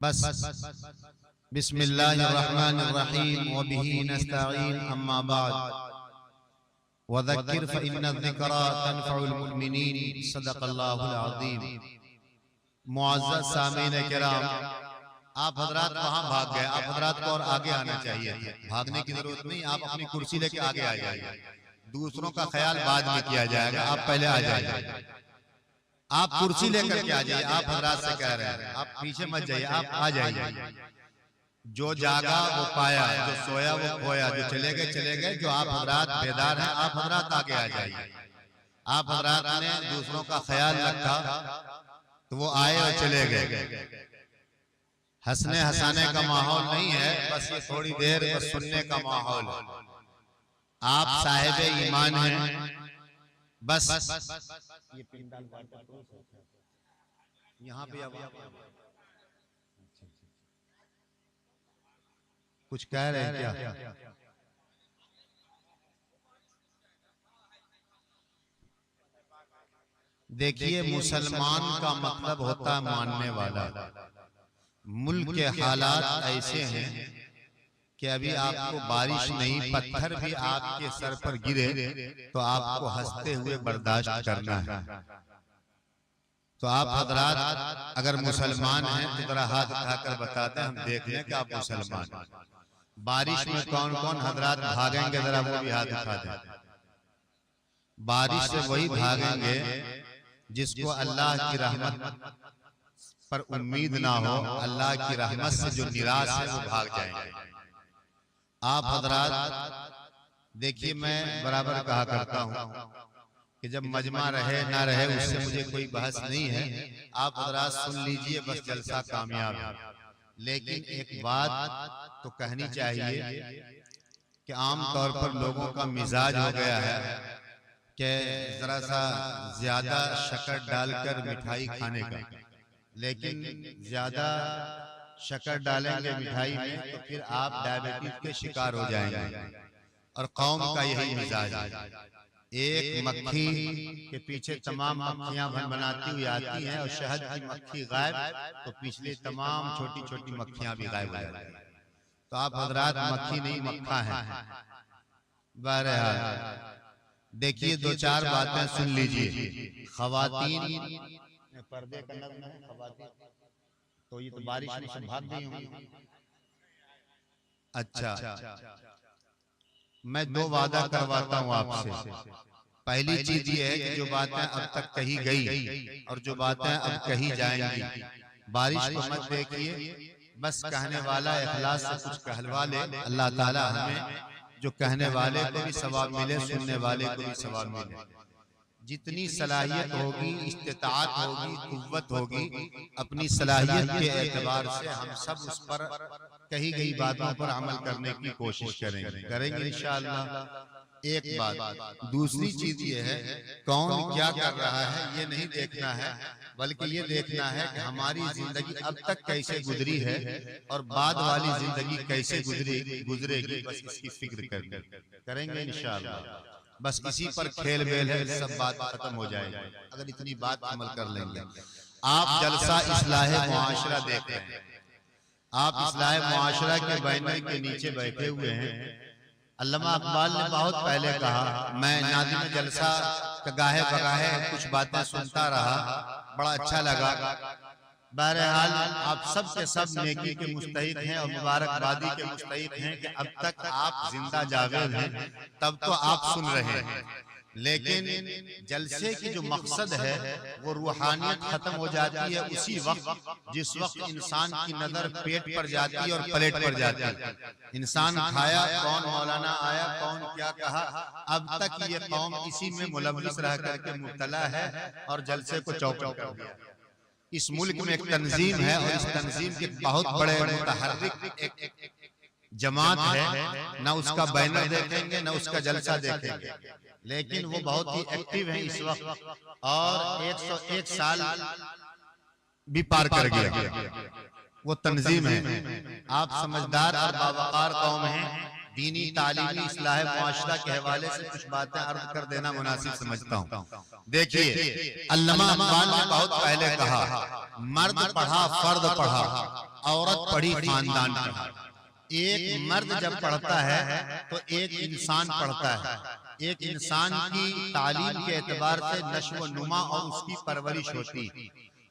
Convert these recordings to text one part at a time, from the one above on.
بس بسم اللہ الرحمن الرحیم وبہ نستعین اما بعد وذکر فإن الذکرى تنفع المؤمنین صدق اللہ العظیم۔ معزز سامعین کرام، آپ حضرات وہاں بھاگ گئے، آپ حضرات کو اور آگے آنا چاہیے تھا، بھاگنے کی ضرورت نہیں، آپ اپنی کرسی لے کے آگے آ جائیے، دوسروں کا خیال بعد میں کیا جائے گا، آپ پہلے آ جائیے، آپ کرسی لے کر کے آ جائیے، آپ حضرات سے کہہ رہے ہیں، آپ پیچھے مت جائیے، آپ آ جائیے۔ جو جاگا وہ پایا، جو سویا وہ کھویا، جو چلے گئے، جو آپ حضرات بیدار ہیں آپ حضرات آگے آ جائیے۔ آپ حضرات نے دوسروں کا خیال رکھا تو وہ آئے اور چلے گئے، ہنسنے ہنسانے کا ماحول نہیں ہے، بس یہ تھوڑی دیر بس سننے کا ماحول ہے۔ آپ صاحب ایمان ہیں، بس یہ پنڈال یہاں پہ کچھ کہہ رہے ہیں کیا؟ دیکھیے، مسلمان کا مطلب ہوتا ہے ماننے والا۔ ملک کے حالات ایسے ہیں کہ ابھی آپ کو بارش نہیں، پتھر بھی آپ کے سر پر گرے تو آپ کو ہنستے ہوئے برداشت کرنا ہے۔ تو آپ حضرات اگر مسلمان ہیں تو ذرا ہاتھ اٹھا کر بتاتے ہیں، ہم دیکھ لیں کہ آپ مسلمان ہیں۔ بارش میں کون کون حضرات بھاگیں گے، ذرا وہ بھی ہاتھ اٹھا دیں۔ بارش سے وہی بھاگیں گے جس کو اللہ کی رحمت پر امید نہ ہو، اللہ کی رحمت سے جو نراش ہے وہ بھاگ جائیں گے۔ آپ حضرات دیکھیے، میں برابر کہا کرتا ہوں کہ جب مجمع رہے نہ رہے اس سے مجھے کوئی بحث نہیں ہے، آپ حضرات سن لیجئے، بس جلسہ کامیاب ہے۔ لیکن ایک بات تو کہنی چاہیے کہ عام طور پر لوگوں کا مزاج ہو گیا ہے کہ ذرا سا زیادہ شکر ڈال کر مٹھائی کھانے کا، لیکن زیادہ شکر ڈالیں گے مٹھائی میں تو پھر آپ ڈائیبٹیز کے شکار ہو جائیں گے، اور قوم کا یہی مزاج ہے۔ ایک مکھی کے پیچھے تمام مکھیاں بناتی ہوئی آتی ہیں، اور شہد کی مکھی غائب تو پچھلی تمام چھوٹی چھوٹی مکھیاں بھی غائب ہو جاتی ہیں۔ تو آپ حضرات مکھی نہیں مکھا ہیں۔ بہرحال دیکھیے، دو چار باتیں سن لیجئے۔ خواتین پردے کا نظم ہے، خواتین تو یہ تو بارش میں سے بھاگ گئی ہوں۔ اچھا، میں دو وعدہ کرواتا ہوں آپ سے۔ پہلی چیز یہ ہے کہ جو باتیں اب تک کہی گئی اور جو باتیں اب کہی جائیں گی، بارش کو مت دیکھیے، بس کہنے والا اخلاص سے کچھ کہلوا لے، اللہ تعالی ہمیں جو کہنے والے کو بھی ثواب ملے، سننے والے کو بھی ثواب ملے۔ جتنی صلاحیت ہوگی، استطاعت ہوگی، قوت ہوگی، اپنی صلاحیت کے اعتبار سے ہم سب اس پر کہی گئی باتوں پر عمل کرنے کی کوشش کریں گے انشاءاللہ۔ ایک بات۔ دوسری چیز یہ ہے، کون کیا کر رہا ہے یہ نہیں دیکھنا ہے، بلکہ یہ دیکھنا ہے کہ ہماری زندگی اب تک کیسے گزری ہے اور بعد والی زندگی کیسے گزرے گی، بس اس کی فکر کریں گے انشاءاللہ۔ بس اسی پر کھیل بیل ہے، سب بات ختم ہو جائے گی اگر اتنی بات عمل کر لیں گے۔ آپ جلسہ اصلاح معاشرہ دیکھ رہے ہیں، آپ اصلاح معاشرہ کے بینر کے نیچے بیٹھے ہوئے ہیں۔ علامہ اقبال نے بہت پہلے کہا، میں ناظم جلسہ کا گاہے بگاہے کچھ باتیں سنتا رہا، بڑا اچھا لگا۔ بہرحال آپ سب کے سب نیکی کے مستحق ہیں اور مبارکبادی کے مستحق ہیں کہ اب تک آپ زندہ جاوید ہیں، تب تو آپ سن رہے ہیں۔ لیکن جلسے کی جو مقصد ہے وہ روحانیت ختم ہو جاتی ہے اسی وقت جس وقت انسان کی نظر پیٹ پر جاتی ہے اور پلیٹ پر جاتی ہے۔ انسان کھایا، کون مولانا آیا، کون کیا کہا، اب تک یہ قوم اسی میں ملوث رہ کر کے مبتلا ہے اور جلسے کو چوپٹ کر دیا۔ اس ملک میں ایک تنظیم ہے اور اس تنظیم کے بہت بڑے متحرک ایک جماعت ہے، نہ اس کا بینر دیکھیں گے نہ اس کا جلسہ دیکھیں گے، لیکن وہ بہت ہی ایکٹیو ہیں اس وقت، اور 101 سال بھی پار کر گیا وہ تنظیم ہے۔ آپ سمجھدار اور باوقار قوم ہیں، دینی تعلیمی اصلاح معاشرہ کے حوالے سے کچھ باتیں عرض کر دینا مناسب سمجھتا ہوں۔ دیکھیے علامہ اقبال نے بہت پہلے کہا مرد پڑھا فرد پڑھا عورت پڑھی خاندان پڑھا۔ ایک مرد جب پڑھتا ہے تو ایک انسان پڑھتا ہے، ایک انسان کی تعلیم کے اعتبار سے نشو و نما اور اس کی پرورش ہوتی ہے،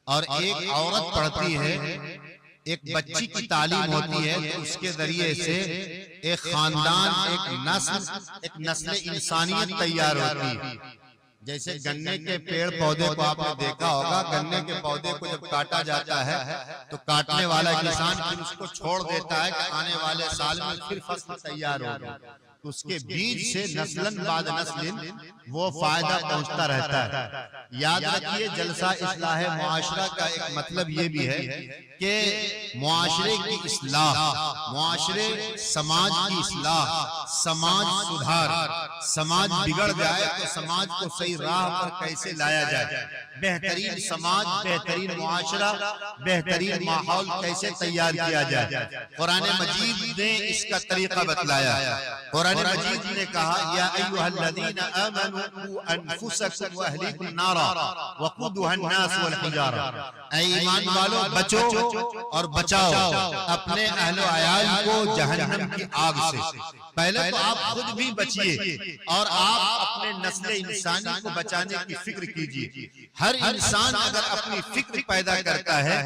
اور ایک عورت پڑھتی ہے، ایک بچی کی تعلیم ہوتی ہے تو اس کے ذریعے سے ایک خاندان، ایک نسل انسانیت تیار ہوتی ہے۔ جیسے گنے کے پیڑ پودے کو آپ نے دیکھا ہوگا، گنے کے پودے کو جب کاٹا جاتا ہے تو کاٹنے والا کسان پھر اس کو چھوڑ دیتا ہے کہ آنے والے سال میں پھر فصل تیار ہوگا، تو اس کے بیج سے نسلاً بعد نسل وہ فائدہ پہنچتا رہتا ہے۔ یاد رکھیے جلسہ اصلاح معاشرہ کا ایک مطلب یہ بھی ہے کہ معاشرے کی اصلاح، معاشرے سماج کی اصلاح، سماج سدھار، سماج بگڑ جائے تو سماج کو صحیح راہ پر کیسے لایا جائے، بہترین سماج، بہترین معاشرہ، بہترین ماحول کیسے تیار کیا جائے۔ قرآن مجید نے اس کا طریقہ بتلایا۔ قرآن مجید نے کہا یا ایھا الذین آمنوا قوا انفسکم واہلیکم نارا وقودھا الناس والحجارہ، اے ایمان والو بچو اور بچاؤ اپنے اہل و عیال کو جہنم کی آگ سے۔ پہلے تو آپ خود بھی بچیے اور آپ اپنے نسل انسانی کو بچانے کی فکر کیجیے۔ ہر انسان اگر اپنی فکر پیدا کرتا ہے،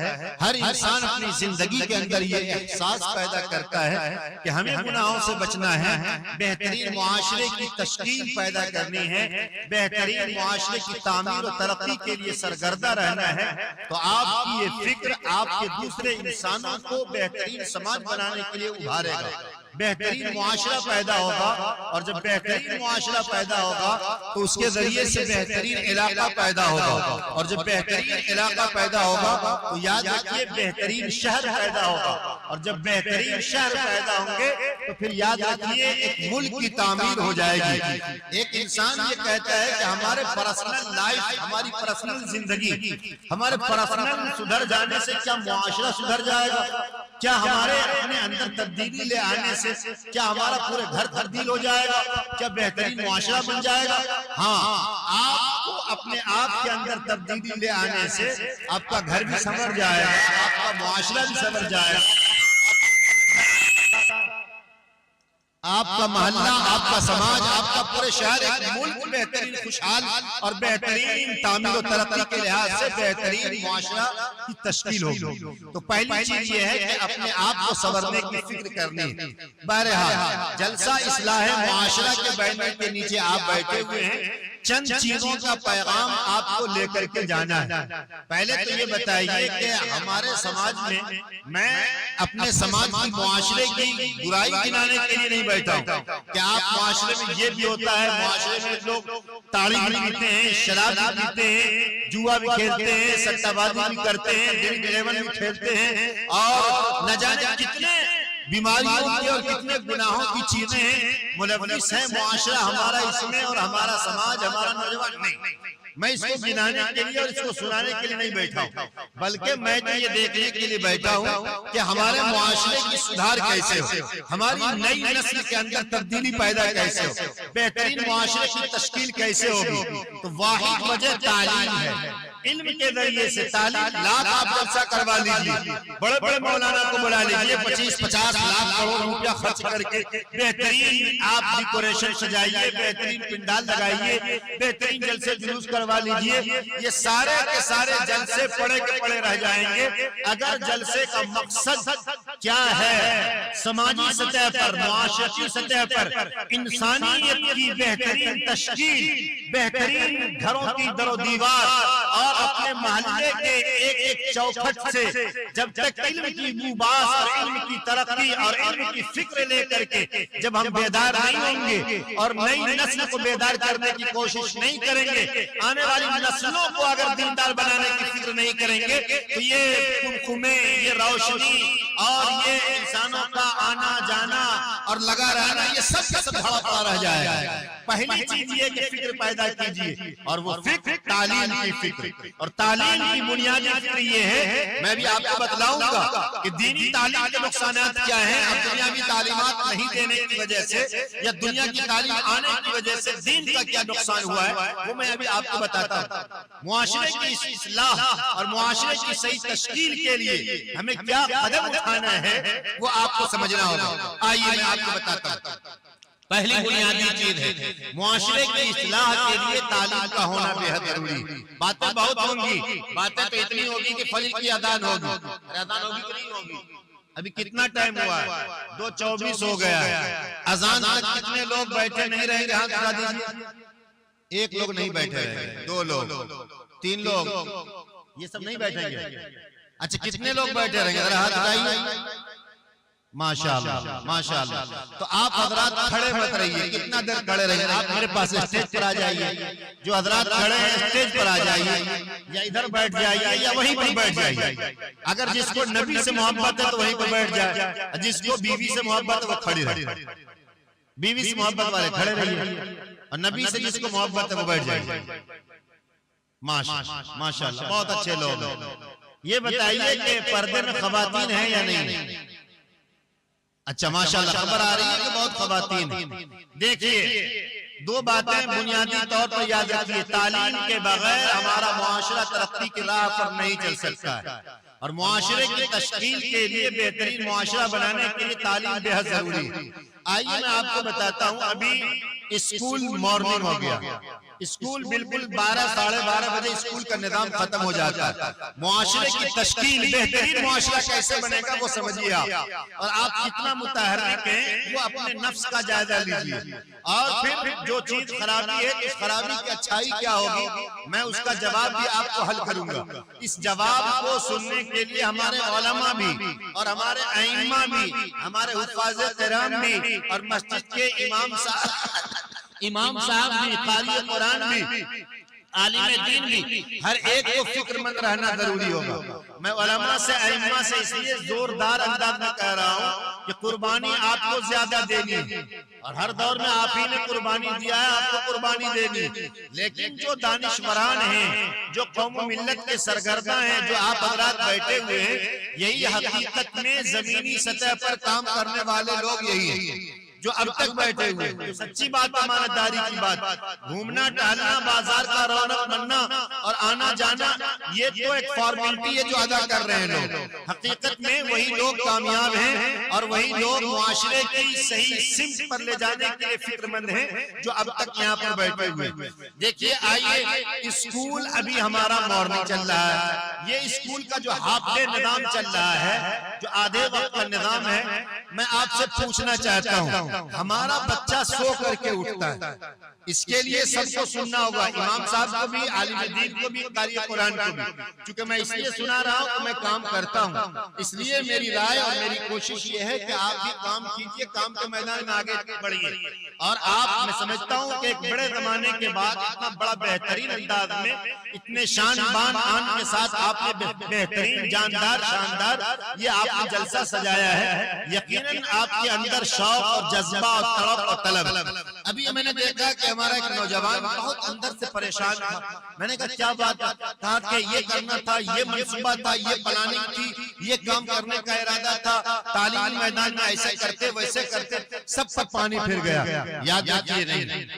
ہر انسان اپنی زندگی کے اندر یہ احساس پیدا کرتا ہے کہ ہمیں گناہوں سے بچنا ہے، بہترین معاشرے کی تشکیل پیدا کرنی ہے، بہترین معاشرے کی تعمیر و ترقی کے لیے سرگردہ رہنا ہے، تو آپ کی یہ فکر آپ کے دوسرے انسانوں کو بہترین سماج بنانے کے لیے ابھارے گا، بہترین معاشرہ پیدا ہوگا، اور جب بہترین معاشرہ پیدا ہوگا تو اس کے ذریعے سے بہترین علاقہ پیدا ہوگا، اور جب بہترین علاقہ پیدا ہوگا تو یاد رکھیے بہترین شہر پیدا ہوگا، اور جب بہترین شہر پیدا ہوں گے تو پھر یاد رکھیے ایک ملک کی تعمیر ہو جائے گی۔ ایک انسان یہ کہتا ہے کہ ہمارے پرسنل لائف، ہماری پرسنل زندگی، ہمارے پرسنل سدھر جانے سے کیا معاشرہ سدھر جائے گا؟ کیا ہمارے اپنے اندر تبدیلی لے آنے سے کیا ہمارا پورے گھر تبدیل ہو جائے گا؟ کیا بہترین معاشرہ بن جائے گا؟ ہاں، آپ کو اپنے آپ کے اندر تبدیلی لے آنے سے آپ کا گھر بھی سنور جائے گا، آپ کا معاشرہ بھی سنور جائے گا، آپ کا محلہ، آپ کا سماج، آپ کا پورے شہر، ایک ملک بہترین خوشحال اور بہترین تعمیر و ترقی کے لحاظ سے بہترین معاشرہ کی تشکیل ہوگی۔ تو پہلی چیز یہ ہے کہ اپنے آپ کو سنورنے کی فکر کرنی ہے۔ بہرحال جلسہ اصلاح معاشرہ کے بینر کے نیچے آپ بیٹھے ہوئے ہیں، چند چیزوں کا پیغام آپ کو لے کر کے جانا ہے۔ پہلے تو یہ بتائیے کہ ہمارے سماج میں اپنے سماج کی معاشرے کی برائی گنانے کے لیے نہیں بیٹھا ہوں کہ آپ معاشرے میں یہ بھی ہوتا ہے، معاشرے میں لوگ تاڑی بھی پیتے ہیں، شراب بھی پیتے ہیں، جوا بھی کھیلتے ہیں، سٹہ بازی بھی کرتے ہیں، ڈرنک الیون بھی کھیلتے ہیں، اور نہ جانے کتنے بیماریوں کی اور کتنے گناہوں کی چیزیں ہیں، ملوث ہے معاشرہ ہمارا اس میں، اور ہمارا سماج، ہمارا نوجوان نہیں۔ میں اس کو گنانے کے لیے اور اس کو سنانے کے لیے نہیں بیٹھا ہوں، بلکہ میں تو یہ دیکھنے کے لیے بیٹھا ہوں کہ ہمارے معاشرے کی سدھار کیسے ہو، ہماری نئی نسل کے اندر تبدیلی پیدا کیسے ہو، بہترین معاشرے کی تشکیل کیسے ہوگی۔ تو واحد وجہ تعلیم ہے۔ علم کے ذریعے سے تعلیم، لاکھ آپ جلسہ کروا لیجیے، بڑے بڑے مولانا کو بلا لیجیے، 25-50 لاکھ کروڑ روپیہ خرچ کر کے بہترین آپ ڈیکوریشن سجائیے، بہترین پنڈال لگائیے، بہترین جلسے جلوس کروا لیجیے، یہ سارے کے سارے جلسے پڑے کے پڑے رہ جائیں گے اگر جلسے کا مقصد کیا ہے، سماجی سطح پر، معاشرتی سطح پر انسانیت کی بہترین تشکیل، بہترین گھروں کی در و دیوار، اور اپنے محلے کے ایک ایک چوکھٹ سے جب تک علم کی بوباس اور علم کی ترقی اور علم کی فکر لے کر کے جب ہم بیدار نہیں ہوں گے اور نئی نسل کو بیدار کرنے کی کوشش نہیں کریں گے، آنے والی نسلوں کو اگر دیندار بنانے کی فکر نہیں کریں گے، تو یہ خمخمے، یہ روشنی اور یہ انسانوں کا آنا جانا اور لگا رہنا یہ سب کا سب بھڑا پڑا رہ جائے گا۔ پہلی چیز یہ کہ فکر پیدا کیجئے، اور وہ فکر تعلیم کی فکر، اور تعلیم کی بنیادی فکر یہ ہے، میں بھی آپ کو بتلاؤں گا کہ دینی تعلیم کے نقصانات کیا ہیں۔ اب دنیاوی تعلیمات نہیں دینے کی وجہ سے یا دنیا کی تعلیم آنے کی وجہ سے دین کا کیا نقصان ہوا ہے وہ میں ابھی آپ کو بتاتا ہوں۔ معاشرے کی اصلاح اور معاشرے کی صحیح تشکیل کے لیے ہمیں کیا قدم اٹھانا ہے وہ آپ کو سمجھنا ہوگا۔ آئیے میں آپ کو بتاتا ہوں۔ پہلی بنیادی چیز ہے معاشرے کی اصلاح کے لیے تعلیم کا ہونا بے حد ضروری۔ باتیں بہت ہوں گی، باتیں تو اتنی ہوگی کہ فجر کی اذان ہوگی، اذان ہوگی کہ نہیں ہوگی؟ ابھی کتنا ٹائم ہوا ہے؟ 2:24 ہو گیا ہے۔ اذان تک کتنے لوگ بیٹھے نہیں رہیں گے؟ ہاتھ اٹھا دیجیے۔ ایک لوگ نہیں بیٹھے رہیں گے، 2 لوگ، 3 لوگ، یہ سب نہیں بیٹھیں گے۔ اچھا کتنے لوگ بیٹھے رہیں گے؟ ذرا ہاتھ اٹھائیے۔ ماشاءاللہ ماشاءاللہ۔ تو آپ حضرات کھڑے مت رہیے، کتنا دیر کھڑے رہیں گے؟ آپ میرے پاس اسٹیج پر آ جائیے، جو حضرات کھڑے ہیں اسٹیج پر آ جائیے، یا ادھر بیٹھ جائیے یا وہیں پر بیٹھ جائیے۔ اگر جس کو نبی سے محبت ہے تو وہیں پر بیٹھ جائے، جس کو بیوی سے محبت ہے وہ کھڑی رہے۔ بیوی سے محبت والے کھڑے رہیے، اور نبی سے جس کو محبت ہے وہ بیٹھ جائے۔ ماشاءاللہ بہت اچھے لوگ ہیں۔ یہ بتائیے کہ پردے میں خواتین ہیں یا نہیں؟ اچھا ماشاءاللہ خبر آ رہی ہے کہ بہت خواتین ہیں۔ دیکھیے 2 باتیں بنیادی طور پر یاد رکھیے، تعلیم کے بغیر ہمارا معاشرہ ترقی کی راہ پر نہیں چل سکتا ہے، اور معاشرے کی تشکیل کے لیے بہترین معاشرہ بنانے کے لیے تعلیم بے حد ضروری ہے۔ آئیے میں آپ کو بتاتا ہوں، ابھی اسکول مارننگ ہو گیا، اسکول بالکل 12 ساڑھے 12 بجے اسکول کا نظام ختم ہو جاتا ہے۔ معاشرے کی تشکیل بہترین معاشرہ کیسے بنے گا وہ سمجھیے آپ، اور آپ کتنا متحرک ہیں وہ اپنے نفس کا جائزہ لیجئے، اور پھر جو چیز خرابی ہے اس خرابی کی اچھائی کیا ہوگی میں اس کا جواب بھی آپ کو حل کروں گا۔ اس جواب کو سننے کے لیے ہمارے علماء بھی اور ہمارے ائمہ بھی، ہمارے حفاظ کرام بھی، اور مسجد کے امام صاحب بھی، قاری قرآن بھی، عالم دین بھی، ہر ایک کو فکر مند رہنا ضروری ہوگا۔ میں علماء سے ائمہ سے اس لیے زوردار انداز میں کہہ رہا ہوں کہ قربانی آپ کو زیادہ دینی ہے، اور ہر دور میں آپ ہی نے قربانی دیا ہے، آپ کو قربانی دینی ہے، لیکن جو دانشوران ہیں، جو قوم و ملت کے سرگرداں ہیں، جو آپ حضرات بیٹھے ہوئے ہیں، یہی حقیقت میں زمینی سطح پر کام کرنے والے لوگ یہی ہیں جو اب تک بیٹھے ہوئے۔ سچی بات امانتداری کی بات، گھومنا ٹہلنا، بازار کا رونق بننا اور آنا جانا یہ تو ایک فارمیلٹی ہے جو ادا کر رہے ہیں لوگ۔ حقیقت میں وہی لوگ کامیاب ہیں اور وہی لوگ معاشرے کی صحیح سمت پر لے جانے کے لیے فکر مند ہیں جو اب تک یہاں پر بیٹھے ہوئے۔ دیکھیے آئیے، اسکول ابھی ہمارا مارننگ چل رہا ہے، یہ اسکول کا جو ہاف ڈے نظام چل رہا ہے، جو آدھے وقت کا نظام ہے، میں آپ سے پوچھنا چاہتا ہوں ہمارا بچہ سو کر کے اٹھتا ہے، اس کے لیے سب کو سننا ہوگا، امام صاحب کو بھی، عالم دین کو بھی، قاری قرآن کو بھی، چونکہ میں اس لیے سنا رہا ہوں کہ میں کام کرتا ہوں، اس لیے میری رائے اور میری کوشش یہ ہے کہ آپ بھی کام کیجئے، کام کے میدان میں آگے بڑھیے، اور آپ میں سمجھتا ہوں کہ ایک بڑے زمانے کے بعد اتنا بڑا بہترین انداز میں اتنے شان بان آن کے ساتھ آپ نے بہترین جاندار شاندار یہ آپ نے جلسہ سجایا ہے، یقیناً آپ کے اندر شوق اور جذبہ اور تڑپ اور طلب۔ ابھی میں نے دیکھا کہ ہمارا ایک نوجوان بہت اندر سے پریشان تھا، میں نے کہا کیا بات ہے؟ کہا کہ یہ کرنا تھا، یہ منصوبہ تھا، یہ پلاننگ تھی، یہ کام کرنے کا ارادہ تھا، تعلیمی میدان میں ایسے کرتے ویسے کرتے، سب پر پانی پھر گیا۔ یاد رکھیے نہیں،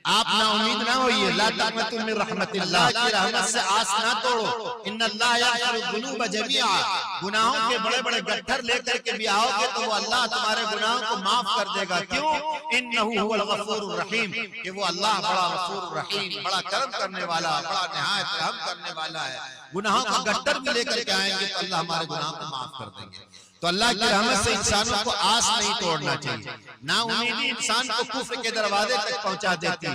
آپ نا امید نہ ہوئیے، لا تقنطوا من رحمت اللہ کی رحمت سے آس نہ توڑو، ان اللہ یغفر الذنوب جميعا، گناہوں کے بڑے بڑے گٹھر لے کر کے بھی آؤ گے تو وہ اللہ تمہارے گناہوں کو معاف کر دے گا۔ کیوں؟ انہ هو الغفور الرحیم، کہ وہ اللہ بڑا غفور الرحیم، بڑا کرم کرنے والا، بڑا نہایت رحم کرنے والا ہے۔ گناہوں کا گٹھر بھی لے کر کے آئیں گے تو اللہ ہمارے گناہوں کو معاف کر دیں گے۔ تو اللہ کی رحمت سے انسانوں کو آس نہیں توڑنا چاہیے، نا امیدی انسان کو کفر کے دروازے تک پہنچا دیتی۔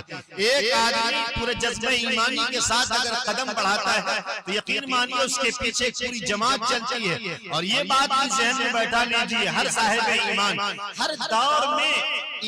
ایک آدمی پورے جذبہ ایمانی کے ساتھ اگر قدم بڑھاتا ہے تو یقین مانیے اس کے پیچھے ایک پوری جماعت چلتی ہے، اور یہ بات بھی ذہن میں بیٹھا لیجیے، ہر صاحب ایمان ہر دور میں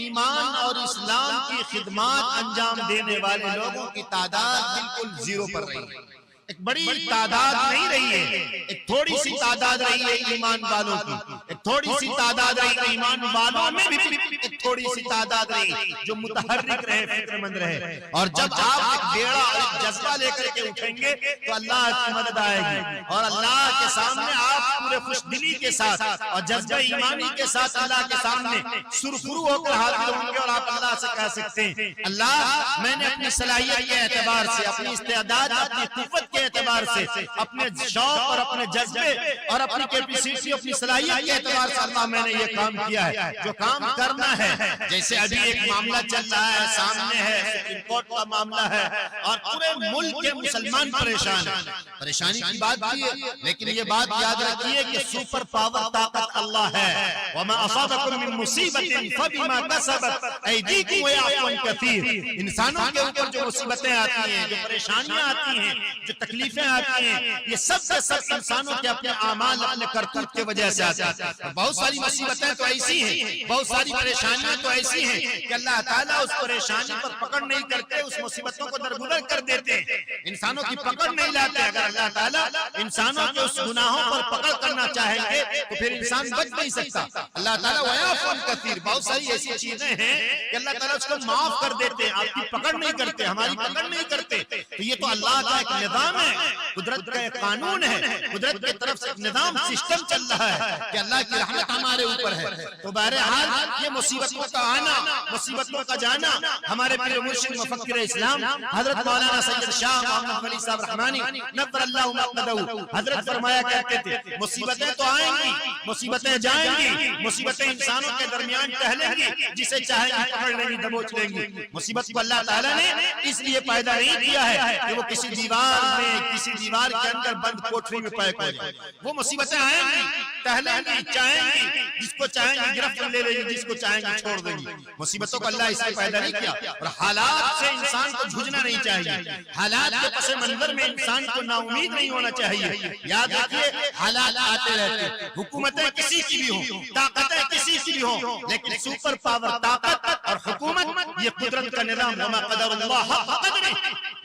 ایمان اور اسلام کی خدمات انجام دینے والے لوگوں کی تعداد بالکل زیرو پر رہی ہے۔ ایک بڑی تعداد نہیں رہی ہے، ایک تھوڑی سی تعداد رہی ہے ایمان والوں کی، ایک تھوڑی سی تعداد رہی ہے ایمان والوں میں بھی ایک تھوڑی سی تعداد رہی جو متحرک رہے، فکر مند رہے. اور جب آپ ایک بیڑا اور ایک جذبہ لے کر کے اٹھیں گے تو اللہ کی مدد آئے گی، اور اللہ کے سامنے آپ پورے خوش دلی کے ساتھ اور جذبہ ایمانی کے ساتھ اللہ کے سامنے سرخرو ہو کر حاضر ہوں گے، اور آپ اللہ سے کہہ سکتے ہیں اللہ میں نے اپنی صلاحیت کے اعتبار سے، اپنی استعداد، اپنی قوت کے اعتبار سے، اپنے شوق اور اپنے جذبے اور اپنی کیپیسٹی، اپنی صلاحیت کے اعتبار سے اللہ میں نے یہ کام کیا ہے جو کام کرنا ہے. جیسے ابھی ایک معاملہ چل رہا ہے، سامنے ہے سپریم کورٹ کا معاملہ ہے، اور پورے ملک کے مسلمان پریشان ہیں. پریشانی کی بات بھی ہے، لیکن یہ بات یاد رکھیے کہ سپر پاور طاقت اللہ ہے. وما اصابکم من مصیبت فبما کسبت ایدیکم ویعفو عن کثیر. انسانوں کے اوپر جو مصیبتیں آتی ہیں، جو پریشانیاں آتی ہیں، جو تکلیفیں آتی ہیں، یہ سب کے سب انسانوں کے اپنے اعمال، اپنے کرتوت کی وجہ سے آتی ہیں. بہت ساری مصیبتیں تو ایسی ہیں، بہت ساری پریشانیاں تو ایسی ہیں کہ اللہ تعالیٰ اس پریشانی پر پکڑ نہیں کرتے، اس مصیبتوں کو درگزر کر دیتے ہیں، انسانوں کی پکڑ نہیں لاتے. اگر اللہ تعالیٰ انسانوں کے اس گناہوں پر پکڑ کرنا چاہیں گے تو پھر انسان بچ نہیں سکتا. اللہ تعالیٰ ویعفو عن کثیر، بہت ساری ایسی چیزیں ہیں کہ اللہ تعالیٰ اس کو معاف کر دیتے ہیں، آپ کی پکڑ نہیں کرتے، ہماری پکڑ نہیں کرتے. تو یہ تو اللہ کا ایک نظام ہے، قدرت کا ایک قانون ہے، قدرت کی طرف سے ایک نظام، سسٹم چل رہا ہے کہ اللہ کی رحمت ہمارے اوپر ہے. تو بہرحال یہ مصیبتوں کا آنا، مصیبتوں کا جانا، ہمارے پیر مرشد مفکر اسلام حضرت مولانا سید شاہ محمد ولی صاحب رحمانی نبر اللہ مقدہو حضرت فرمایا کرتے تھے مصیبتیں تو آئیں گی، مصیبتیں جائیں گی، مصیبتیں انسانوں کے درمیان ٹہلیں گی، جسے چاہیں گی پکڑ لیں گی، دبوچ لیں گی. مصیبت کو اللہ تعالیٰ نے اس لیے پیدا نہیں کیا ہے کہ وہ کسی دیوار میں، کسی دیوار کے اندر بند کوٹری میں پیک ہو جائے. وہ مصیبتیں آئیں گی، ٹہلیں گی، چاہیں گی، جس کو چاہیں گی گرفت لے لیں گی، جس کو چاہیں گی چھوڑ دیں گی. مصیبتوں کو اللہ اس لیے پیدا نہیں کیا. اور حالات سے انسان کو جھجنا نہیں چاہیے، حالات کے پس منظر میں انسان کو نا امید نہیں ہونا چاہیے. یاد رکھیے حالات آتے رہتے، حکومتیں کسی کی بھی ہوں، طاقتیں کسی کی بھی ہوں، لیکن سپر پاور طاقت اور حکومت یہ قدرت کا نظام، وما قدر اللہ حق قدرہ،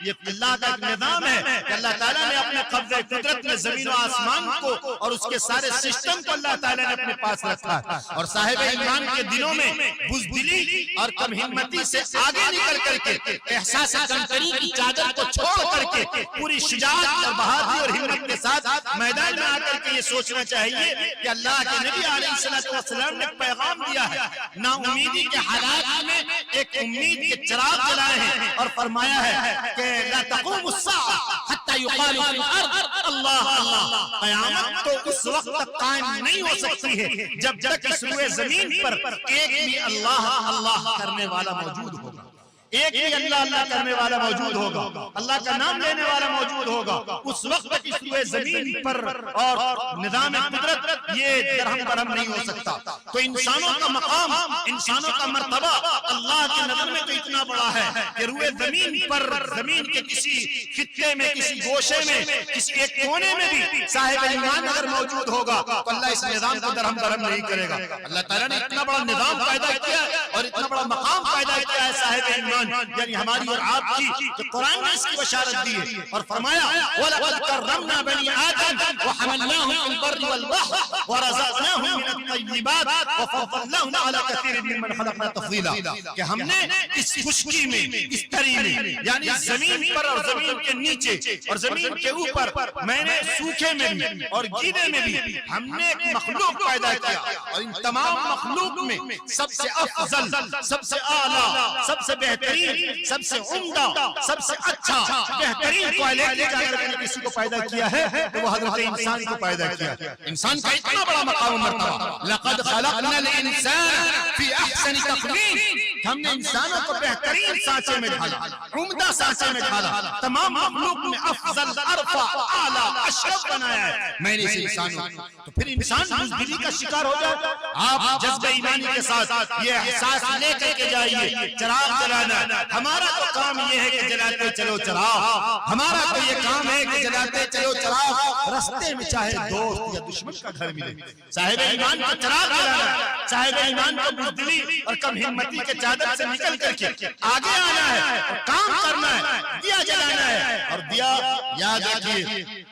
یہ اللہ کا ایک نظام ہے کہ اللہ تعالیٰ نے اپنے قبضہ قدرت میں زمین و آسمان کو اور اس کے سارے سسٹم کو اللہ تعالیٰ نے اپنے پاس رکھا. اور صاحب ایمان کے دلوں میں بزدلی اور کم ہمتی سے آگے نکل کر کے، احساس کمتری کی چادر کو چھوڑ کر کے، پوری شجاعت اور بہادری اور ہمت کے ساتھ میدان میں آ کر کے یہ سوچنا چاہیے کہ اللہ کے نبی علیہ السلام نے پیغام دیا ہے، نا امیدی کے حالات میں ایک امید کے چراغ جلائے ہیں، اور فرمایا ہے کہ لا تقوم الساعة حتى يقال في الارض اللہ اللہ. قیامت تو اس وقت تک قائم نہیں ہو سکتی ہے جب تک اس روئے زمین پر ایک بھی اللہ اللہ کرنے والا موجود ہوگا، ایک بھی اللہ اللہ کرنے والا موجود ہوگا، اللہ کا نام لینے والا موجود ہوگا. اس وقت تک اس روئے زمین پر اور نظام قدرت یہ درہم برہم نہیں ہو سکتا. تو انسانوں کا مقام، انسانوں کا مرتبہ اللہ کے نظر میں تو اتنا بڑا ہے کہ روئے زمین پر، زمین کے کسی خطے میں، کسی گوشے میں، کسی ایک کونے میں بھی صاحب ایمان اگر موجود ہوگا تو اللہ اس نظام کو درہم برہم نہیں کرے گا. اللہ تعالیٰ نے اتنا بڑا نظام پیدا کیا اور اتنا بڑا مقام پیدا کیا ہے صاحب ایمان، یعنی ہماری اور آپ کی، کہ قرآن نے اس کی بشارت دی ہے اور فرمایا وَلَقَدْ كَرَّمْنَا بَنِي آدَمَ وَحَمَلْنَاهُمْ فِي الْبَرِّ وَالْبَحْرِ وَرَزَقْنَاهُمْ مِنَ الطَّيِّبَاتِ وَفَضَّلْنَاهُمْ عَلَى كَثِيرٍ مِّمَّنْ خَلَقْنَا تَفْضِيلًا. کہ ہم نے اس خشکی میں، اس تری میں، یعنی زمین پر اور زمین کے نیچے اور زمین کے اوپر، میں نے سوکھے میں بھی اور گیلے میں بھی ہم نے ایک مخلوق پیدا کیا، اور ان تمام مخلوق میں سب سے افضل، سب سے اعلیٰ، سب سے بہترین، سب سے عمدہ، سب سے اچھا، بہترین کوالٹی کا اگر میں نے کسی کو پیدا کیا ہے تو وہ حضرت انسان کو پیدا کیا. انسان کا اتنا بڑا مقام و مرتبہ، لقد خلقنا الانسان فی احسن تقویم، ہم نے انسانوں کو بہترین سانچے میں ڈھالا، عمدہ سانچے میں ڈھالا، تمام مخلوق میں افضل، ارفع، اعلیٰ، اشرف بنایا ہے میں نے اس انسانوں کو. تو پھر انسان بزدلی کا شکار ہو جائے. آپ جذبہ ایمانی کے ساتھ یہ احساس لے کر کے جائیے، چراغ جلانا ہمارا تو کام یہ ہے کہ جلاتے چلو چراغ، ہمارا تو یہ کام ہے کہ جلاتے چلو چراغ، رستے میں چاہے دوست یا دشمن کا گھر ملے، صاحب ایمان کا چراغ جلانا. صاحب ایمان کو بزدلی اور کم ہمتی کے چادر سے نکل کر کے آگے آنا ہے اور کام کرنا ہے، دیا جلانا ہے. اور دیا یاد رکھیے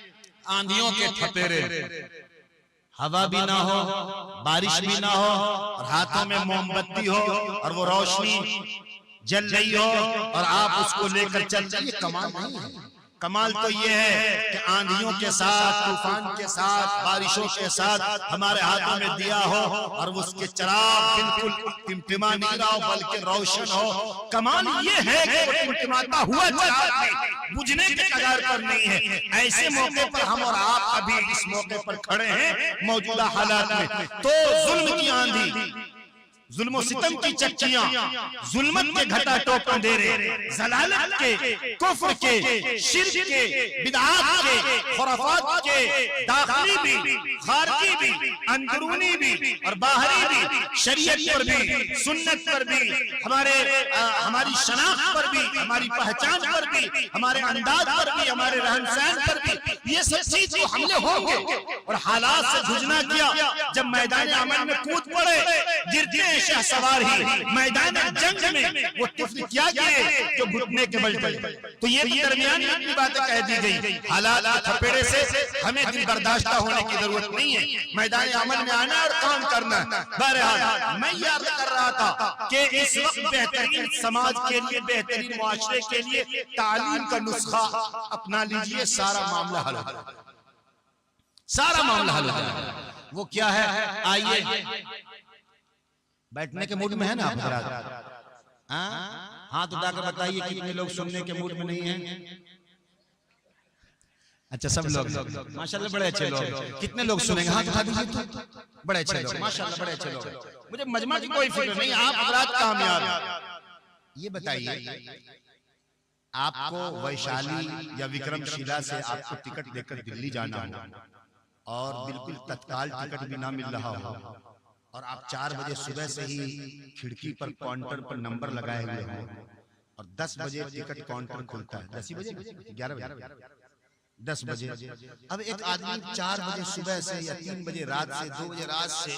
آندھیوں کے تھپیرے، ہوا بھی نہ ہو، بارش بھی نہ ہو، اور ہاتھوں میں موم بتی ہو اور وہ روشنی جل رہی ہو اور آپ اس کو لے کر چل رہے، یہ کمال نہیں ہے. کمال تو یہ ہے کہ آندھیوں کے ساتھ، طوفان کے ساتھ، بارشوں کے ساتھ ہمارے ہاتھوں میں دیا ہو اور اس کے چراغ بالکل ٹمٹما نہیں رہا ہو بلکہ روشن ہو. کمال یہ ہے کہ وہ ٹمٹماتا ہوا چراغ میں بجھنے کے کگار پر نہیں ہے. ایسے موقع پر ہم اور آپ ابھی اس موقع پر کھڑے ہیں موجودہ حالات میں. تو ظلم کی آندھی، ظلم و ستم کی چکیاں، ظلمت کے گھٹا ٹوپ اندھیرے، ضلالت کے، کفر کے، شرک کے، بدعات کے، خرافات کے، داخلی بھی، خارجی بھی، اندرونی بھی اور باہری بھی، شریعت پر بھی، سنت پر بھی، ہماری شناخت پر بھی، ہماری پہچان پر بھی، ہمارے انداز پر بھی، ہمارے رہن سہن پر بھی، یہ سب چیز جو حملے ہوں گے. اور حالات سے جھجنا کیا، جب میدان عمل میں کود پڑے، گرتے ہیں شہ سوار ہی، میدان جنگ میں وہ طفل کیا کیے جو گھٹنے کے بل پڑے. تو یہ درمیانی اپنی باتیں کہہ دی گئی. حالات کے تھپیڑے سے ہمیں دل برداشتہ ہونے کی ضرورت نہیں ہے، میدان عمل میں آنا اور کام کرنا. بہرحال میں یہ عرض کر رہا تھا کہ اس وقت بہترین سماج کے لیے، بہترین معاشرے کے لیے تعلیم کا نسخہ اپنا لیجئے، سارا معاملہ حل ہو جائے گا. سارا معاملہ حل ہو جائے گا. وہ کیا ہے؟ آئیے بیٹھنے کے موڈ میں ہے نا آپ حضرات؟ ہاتھ اٹھا کر بتائیے کتنے لوگ سننے کے موڈ میں نہیں ہیں؟ اچھا سب لوگ، ماشاءاللہ بڑے اچھے لوگ. کتنے لوگ سنیں گے؟ ہاتھ اٹھا دیجیے تو. بڑے اچھے لوگ، ماشاءاللہ بڑے اچھے لوگ. مجھے مجمع کی کوئی فکر نہیں، آپ حضرات کامیاب ہیں. یہ بتائیے آپ کو ویشالی یا وکرم شیلہ سے آپ کو ٹکٹ دے کر دلی جانا ہو اور بالکل تتکال ٹکٹ بھی نہ مل رہا ہو اور آپ 4 بجے صبح سے ہی کھڑکی پر کاؤنٹر پر نمبر لگائے ہوئے ہوں اور 10 بجے ٹکٹ کاؤنٹر کھلتا ہے، 10 بجے 11 بجے 10 بجے. اب ایک آدمی 4 بجے صبح سے یا 3 بجے رات سے 2 بجے رات سے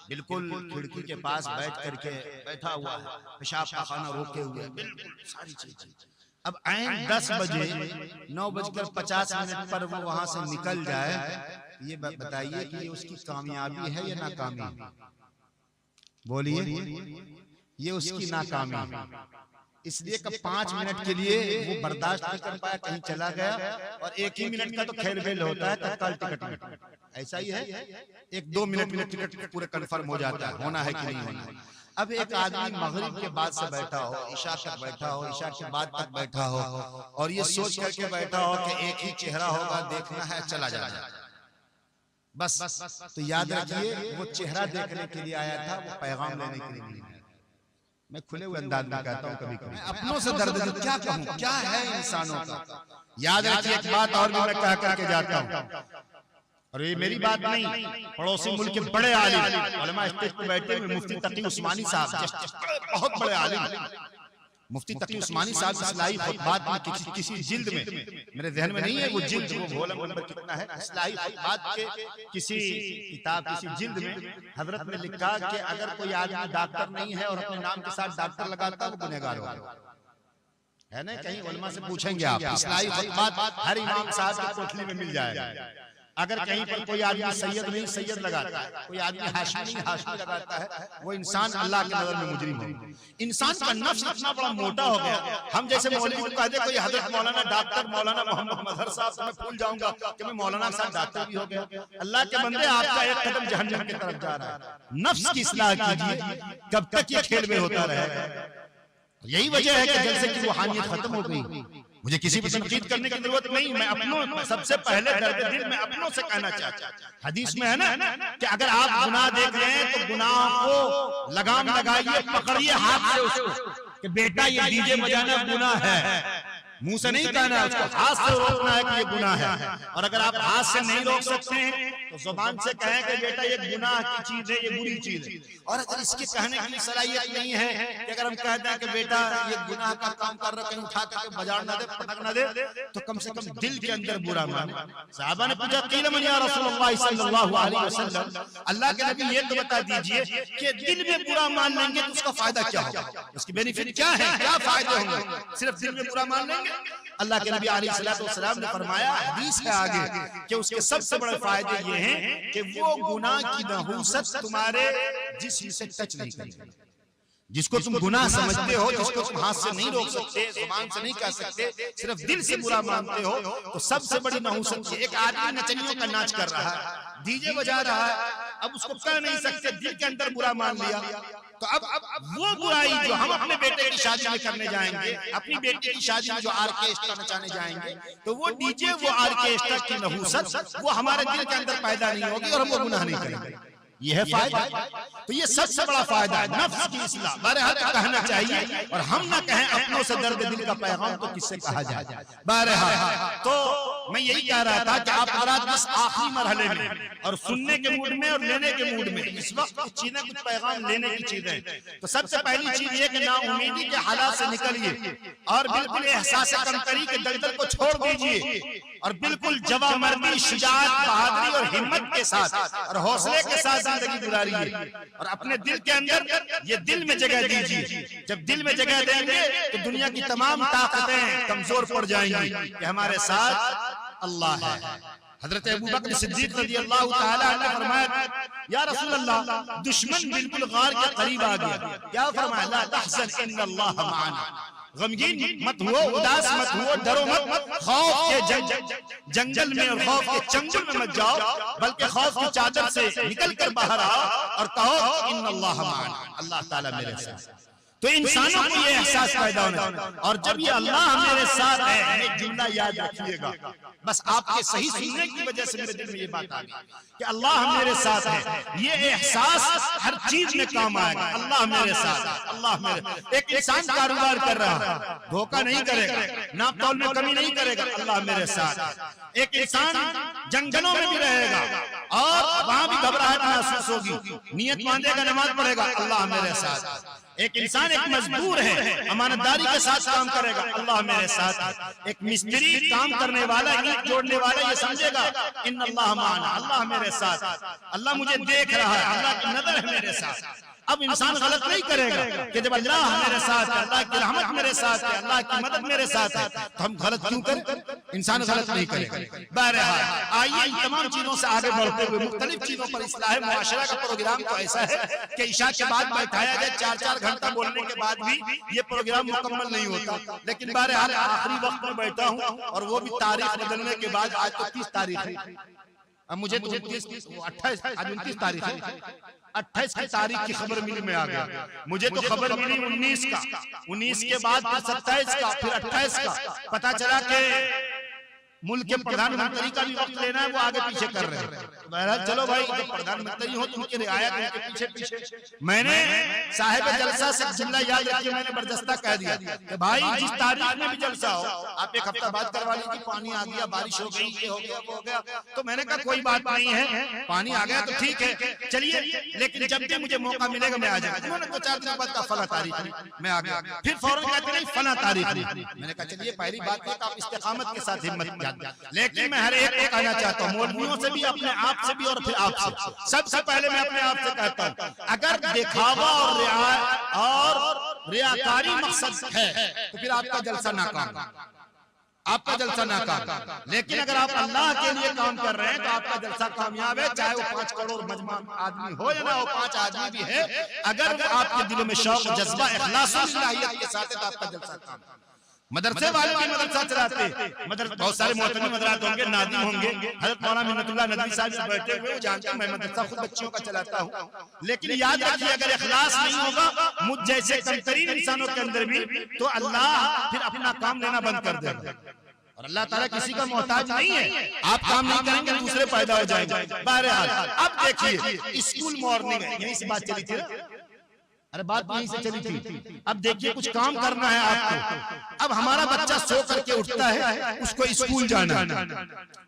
بالکل کھڑکی کے پاس بیٹھ کر کے بیٹھا ہوا ہے، پیشاب پاخانہ روکے ہوئے، بالکل ساری چیزیں. اب عین 10 بجے 9:50 پر وہ وہاں سے نکل جائے، یہ بتائیے کہ یہ اس کی کامیابی ہے یا ناکامی؟ بولیے. یہ اس کی ناکامی ہے. اس لیے کہ 5 منٹ کے لیے وہ برداشت نہیں کر پایا، کہیں چلا گیا، اور 1 ہی منٹ کا تو خیر بیل ہوتا ہے تتکال ٹکٹ میں. ایسا ہی ہے، 1-2 منٹ میں ٹکٹ پورے کنفرم ہو جاتا ہے، ہونا ہے کہ نہیں ہونا ہے. اب ایک آدمی مغرب کے بعد سے بیٹھا ہو، عشاء تک بیٹھا ہو، عشاء کے بعد تک بیٹھا ہو اور یہ سوچ کر کے بیٹھا ہو کہ ایک ہی چہرہ ہوگا، دیکھنا ہے، چلا جانا بس. تو یاد رکھیے وہ چہرہ دیکھنے کے لیے آیا تھا، وہ پیغام لینے کے لیے نہیں آیا. میں کھلے ہوئے انداز میں کہتا ہوں، کبھی کبھی اپنوں سے درد دل کیا کہوں، کیا ہے انسانوں کا. یاد رکھیے ایک بات اور بھی میں کہہ کر کے جاتا ہوں، اور یہ میری بات نہیں، پڑوسی ملک کے بڑے عالم علماء اسٹیج پہ بیٹھے ہوئے مفتی تقی عثمانی صاحب، بہت بڑے عالم مفتی تقی عثمانی صاحب اصلاحی خطبات میں کسی جلد میں، میرے ذہن میں نہیں ہے وہ جلد، وہ بھولا نمبر کتنا ہے، اصلاحی خطبات کے کسی کتاب کسی جلد میں حضرت نے لکھا کہ اگر کوئی آدمی ڈاکٹر نہیں ہے اور اپنے نام کے ساتھ ڈاکٹر لگاتا ہے وہ گنہگار ہوگا. ہے نا؟ کہیں علماء سے پوچھیں گے آپ، اصلاحی خطبات ہر امام صاحب کی کوٹلی میں مل جائے گا. اگر کہیں پر کوئی آدمی سید نہیں سید لگاتا ہے، کوئی آدمی ہاشمی نہیں ہاشمی لگاتا ہے، وہ انسان اللہ کی نظر میں مجرم ہے. انسان کا نفس اتنا بڑا موٹا ہو گیا، ہم جیسے مولوی کو کہہ دے کوئی حضرت مولانا ڈاکٹر مولانا محمد مظہر صاحب سے میں بھول جاؤں گا کہ میں مولانا صاحب ڈاکٹر بھی ہو گیا. اللہ کے بندے آپ کا ایک قدم جہنم کی طرف جا رہا ہے. نفس کی اصلاح کیجیے، کب تک یہ کھیل میں ہوتا رہے گا. یہی وجہ ہے کہ جلسے کی روحانیت ختم ہو گئی. مجھے کسی پر تنقید کرنے کی ضرورت نہیں، میں اپنوں سب سے پہلے درد دل میں اپنوں سے کہنا چاہتا ہوں. حدیث میں ہے نا کہ اگر آپ گناہ دیکھ رہے ہیں تو گناہ کو لگام لگائیے، پکڑیے ہاتھ سے اس کو کہ بیٹا یہ ڈی جے بجانا گناہ ہے. منہ سے نہیں کہنا، اس کو ہاتھ سے روکنا ہے کہ یہ گناہ ہے. اور اگر آپ ہاتھ سے نہیں روک سکتے ہیں تو زبان سے کہیں کہ بیٹا یہ گناہ کی چیز ہے، یہ بری چیز ہے، اور اگر اس کے کہنے کی صلاحیت نہیں ہے کہ اگر ہم کہتے ہیں کہ بیٹا یہ گناہ کا کام کر رہا، کہیں اٹھا کر بجاڑ نہ دے، پٹک نہ دے، تو کم سے کم دل کے اندر برا مانے۔ صحابہ نے پوچھا قیل من یا رسول اللہ صلی اللہ علیہ وسلم، اللہ کے نبی یہ تو بتا دیجئے کہ دل میں برا مان لیں گے تو اس کا فائدہ کیا ہوگا، اس کی بینیفٹ کیا ہے، کیا فائدے ہوں گے صرف دل میں برا مان لیں گے؟ اللہ کے نبی علیہ السلام نے فرمایا، حدیث ہے آگے کہ اس کے سب سے بڑے فائدے یہ ہیں کہ وہ گناہ کی نحوست تمہارے جسم سے ٹچ نہیں کرے گی۔ جس کو تم گناہ سمجھتے ہو، جس کو تم ہاتھ سے نہیں روک سکتے، زبان سے نہیں کہہ سکتے، صرف دل سے برا مانتے ہو، تو سب سے بڑی نحوست یہ۔ ایک آدمی نچنیوں کا ناچ کر رہا ہے، ڈی جے بجا رہا ہے، اب اس کو کہہ نہیں سکتے، دل کے اندر برا مان لیا، تو اب وہ برائی جو ہم اپنے بیٹے کی شادی میں کرنے جائیں گے، اپنی بیٹی کی شادی میں جو آرکیسٹرا نچانے جائیں گے، تو وہ ڈی جے، وہ آرکیسٹرا کی نحوست وہ ہمارے دل کے اندر پیدا نہیں ہوگی اور ہم وہ گناہ نہیں کریں گے۔ یہ ہے فائدہ، تو یہ سب سے بڑا فائدہ ہے نفس کی اصلاح۔ بہرحال کہنا چاہیے، اور ہم نہ کہیں اپنوں سے درد دل کا پیغام تو کس سے کہا جائے۔ بہرحال تو میں یہی کہہ رہا تھا کہ آپ حضرات بس آخری مرحلے میں اور سننے کے موڈ میں اور لینے کے موڈ میں، اس وقت کچھ چیزیں، کچھ پیغام لینے کی چیزیں، تو سب سے پہلی چیز یہ کہ نا امیدی کے حالات سے نکلیے اور بالکل احساس کمتری کے دلدل کو چھوڑ دیجئے، اور بالکل جواں مردی، شجاعت، بہادری اور ہمت کے ساتھ اور حوصلے کے ساتھ زندگی گزاریے، اور اپنے دل کے اندر یہ دل میں جگہ دیجئے۔ جب دل میں جگہ دیں گے تو دنیا کی تمام طاقتیں کمزور پڑ جائیں گی کہ ہمارے ساتھ اللہ ہے۔ حضرت ابو بکر صدیق رضی اللہ تعالی عنہ فرمایا، یا رسول اللہ دشمن بالکل غار کے قریب آ گیا، کیا فرمایا؟ لا تحزن ان اللہ معنا، غمگین مت ہو، اداس مت ہو، ڈرو مت، خوف کے جنگل میں اور خوف کے چنگل میں مت جاؤ، بلکہ خوف کی چادر سے نکل کر باہر آؤ اور کہو ان اللہ معنا، اللہ تعالیٰ میرے ساتھ۔ تو انسانوں کو یہ احساس پیدا ہونا ہے، اور جب یہ اللہ میرے ساتھ ہے، ایک جملہ یاد رکھیے گا، بس آپ کے صحیح سننے کی وجہ سے میرے دل میں یہ بات آ گئی کہ اللہ میرے ساتھ ہے، یہ احساس ہر چیز میں کام آئے گا۔ اللہ میرے ساتھ ہے، اللہ میرے، ایک انسان کاروبار کر رہا ہے، دھوکہ نہیں کرے گا، ناپ تول میں کمی نہیں کرے گا، اللہ میرے ساتھ ہے۔ ایک انسان جنگلوں میں بھی رہے گا اور وہاں بھی گھبراہٹ محسوس ہوگی، نیت باندھے گا، نماز پڑھے گا، اللہ میرے ساتھ ہے۔ ایک انسان ایک مزدور ہے، امانتداری کے ساتھ کام کرے گا، اللہ میرے ساتھ ہے۔ ایک مستری کام کرنے والا، اینٹ جوڑنے والا یہ سمجھے گا ان اللہ معنا، اللہ میرے ساتھ ہے، اللہ مجھے دیکھ رہا ہے، اللہ کی نظر ہے میرے ساتھ۔ اب انسان غلط نہیں کرے گا کہ جب اللہ میرے ساتھ ہے، اللہ کی رحمت میرے ساتھ ہے، اللہ کی مدد میرے ساتھ ہے، تو ہم غلط کیوں کریں؟ انسان غلط نہیں کرے گا۔ بہرحال آئیے ان تمام چیزوں سے آگے بڑھتے ہوئے مختلف چیزوں پر اصلاح معاشرہ کا پروگرام تو ایسا ہے کہ عشاء کے بعد بیٹھایا جائے، 4 گھنٹہ بولنے کے بعد بھی یہ پروگرام مکمل نہیں ہوتا، لیکن بہرحال آخری وقت میں بیٹھا ہوں، اور وہ بھی تاریخ بدلنے کے بعد۔ آج تو 30 تاریخ ہے، اب مجھے 29 تاریخ ہے، 28 کی تاریخ کی خبر ملی میں آ گیا، مجھے تو خبر ملی 19 کا، 19 کے بعد پھر 27 کا، پھر 28 کا، پتا چلا کہ ملک کے پردھان منتری کا بھی وقت لینا ہے، وہ آگے پیچھے کر رہے ہیں۔ بہرحال چلو بھائی، جب پردھان منتری ہو تو ان کی رعایت ان کے پیچھے پیچھے۔ میں نے صاحب جلسہ سے جملہ یاد رکھیے، میں نے بردستہ کہہ دیا کہ بھائی جس تاریخ میں بھی جلسہ ہو آپ 1 ہفتہ بعد کروا لیجیے، پانی آ گیا، بارش ہو گئی، یہ ہو گیا، وہ ہو گیا، تو میں نے کہا کوئی بات نہیں ہے، پانی آ گیا تو ٹھیک ہے، چلیے، لیکن جب بھی مجھے موقع ملے گا میں آ جاؤں گا۔ انہوں نے تو 4 دن بعد کہا فلاں تاریخ میں آ گیا، پھر فوراً کہتے ہیں فلاں تاریخ میں نے کہا چلیے پہلی بات ہے کہ آپ استقامت کے ساتھ ہمت جاتے، لیکن میں ہر ایک کو کہنا چاہتا ہوں، مولویوں سے بھی، اپنے آپ سے بھی، اور پھر آپ سے، سب سے پہلے میں اپنے آپ سے کہتا ہوں، اگر دکھاوا اور ریاکاری مقصد ہے تو پھر آپ کا جلسہ ناکام، آپ کا جلسہ ناکام، لیکن اگر آپ اللہ کے لیے کام کر رہے ہیں تو آپ کا جلسہ کامیاب ہے، چاہے وہ 5 کروڑ مجمع آدمی ہو یا نہ ہو، 5 آدمی بھی ہے، اگر آپ کے دلوں میں شوق، جذبہ، اخلاص و صلاحیت کے ساتھ ہے تو آپ کا جلسہ کامیاب۔ مدرسے والے بھی مدرسہ چلاتے، بہت سارے محترم حضرات ہوں گے، ناظم ہوں گے، حضرت مولانا منت اللہ ندوی صاحب بیٹھے ہوئے، وہ جانتے ہیں میں مدرسہ خود بچیوں کا چلاتا ہوں، لیکن یاد رکھیے اگر اخلاص نہیں ہوگا مجھ جیسے کمترین انسانوں کے اندر بھی، تو اللہ پھر اپنا کام لینا بند کر دے گا، اور اللہ تعالیٰ کسی کا محتاج نہیں ہے، آپ کام نہیں کریں گے دوسرے پیدا ہو جائیں گے۔ بہرحال اب دیکھیے اسکول مارننگ ہے، یہیں سے بات چلی تھی، ارے بات یہیں سے چلی تھی. اب دیکھیے کچھ کام کرنا ہے آپ کو. اب ہمارا بچہ سو کر کے اٹھتا ہے, اس کو اسکول جانا,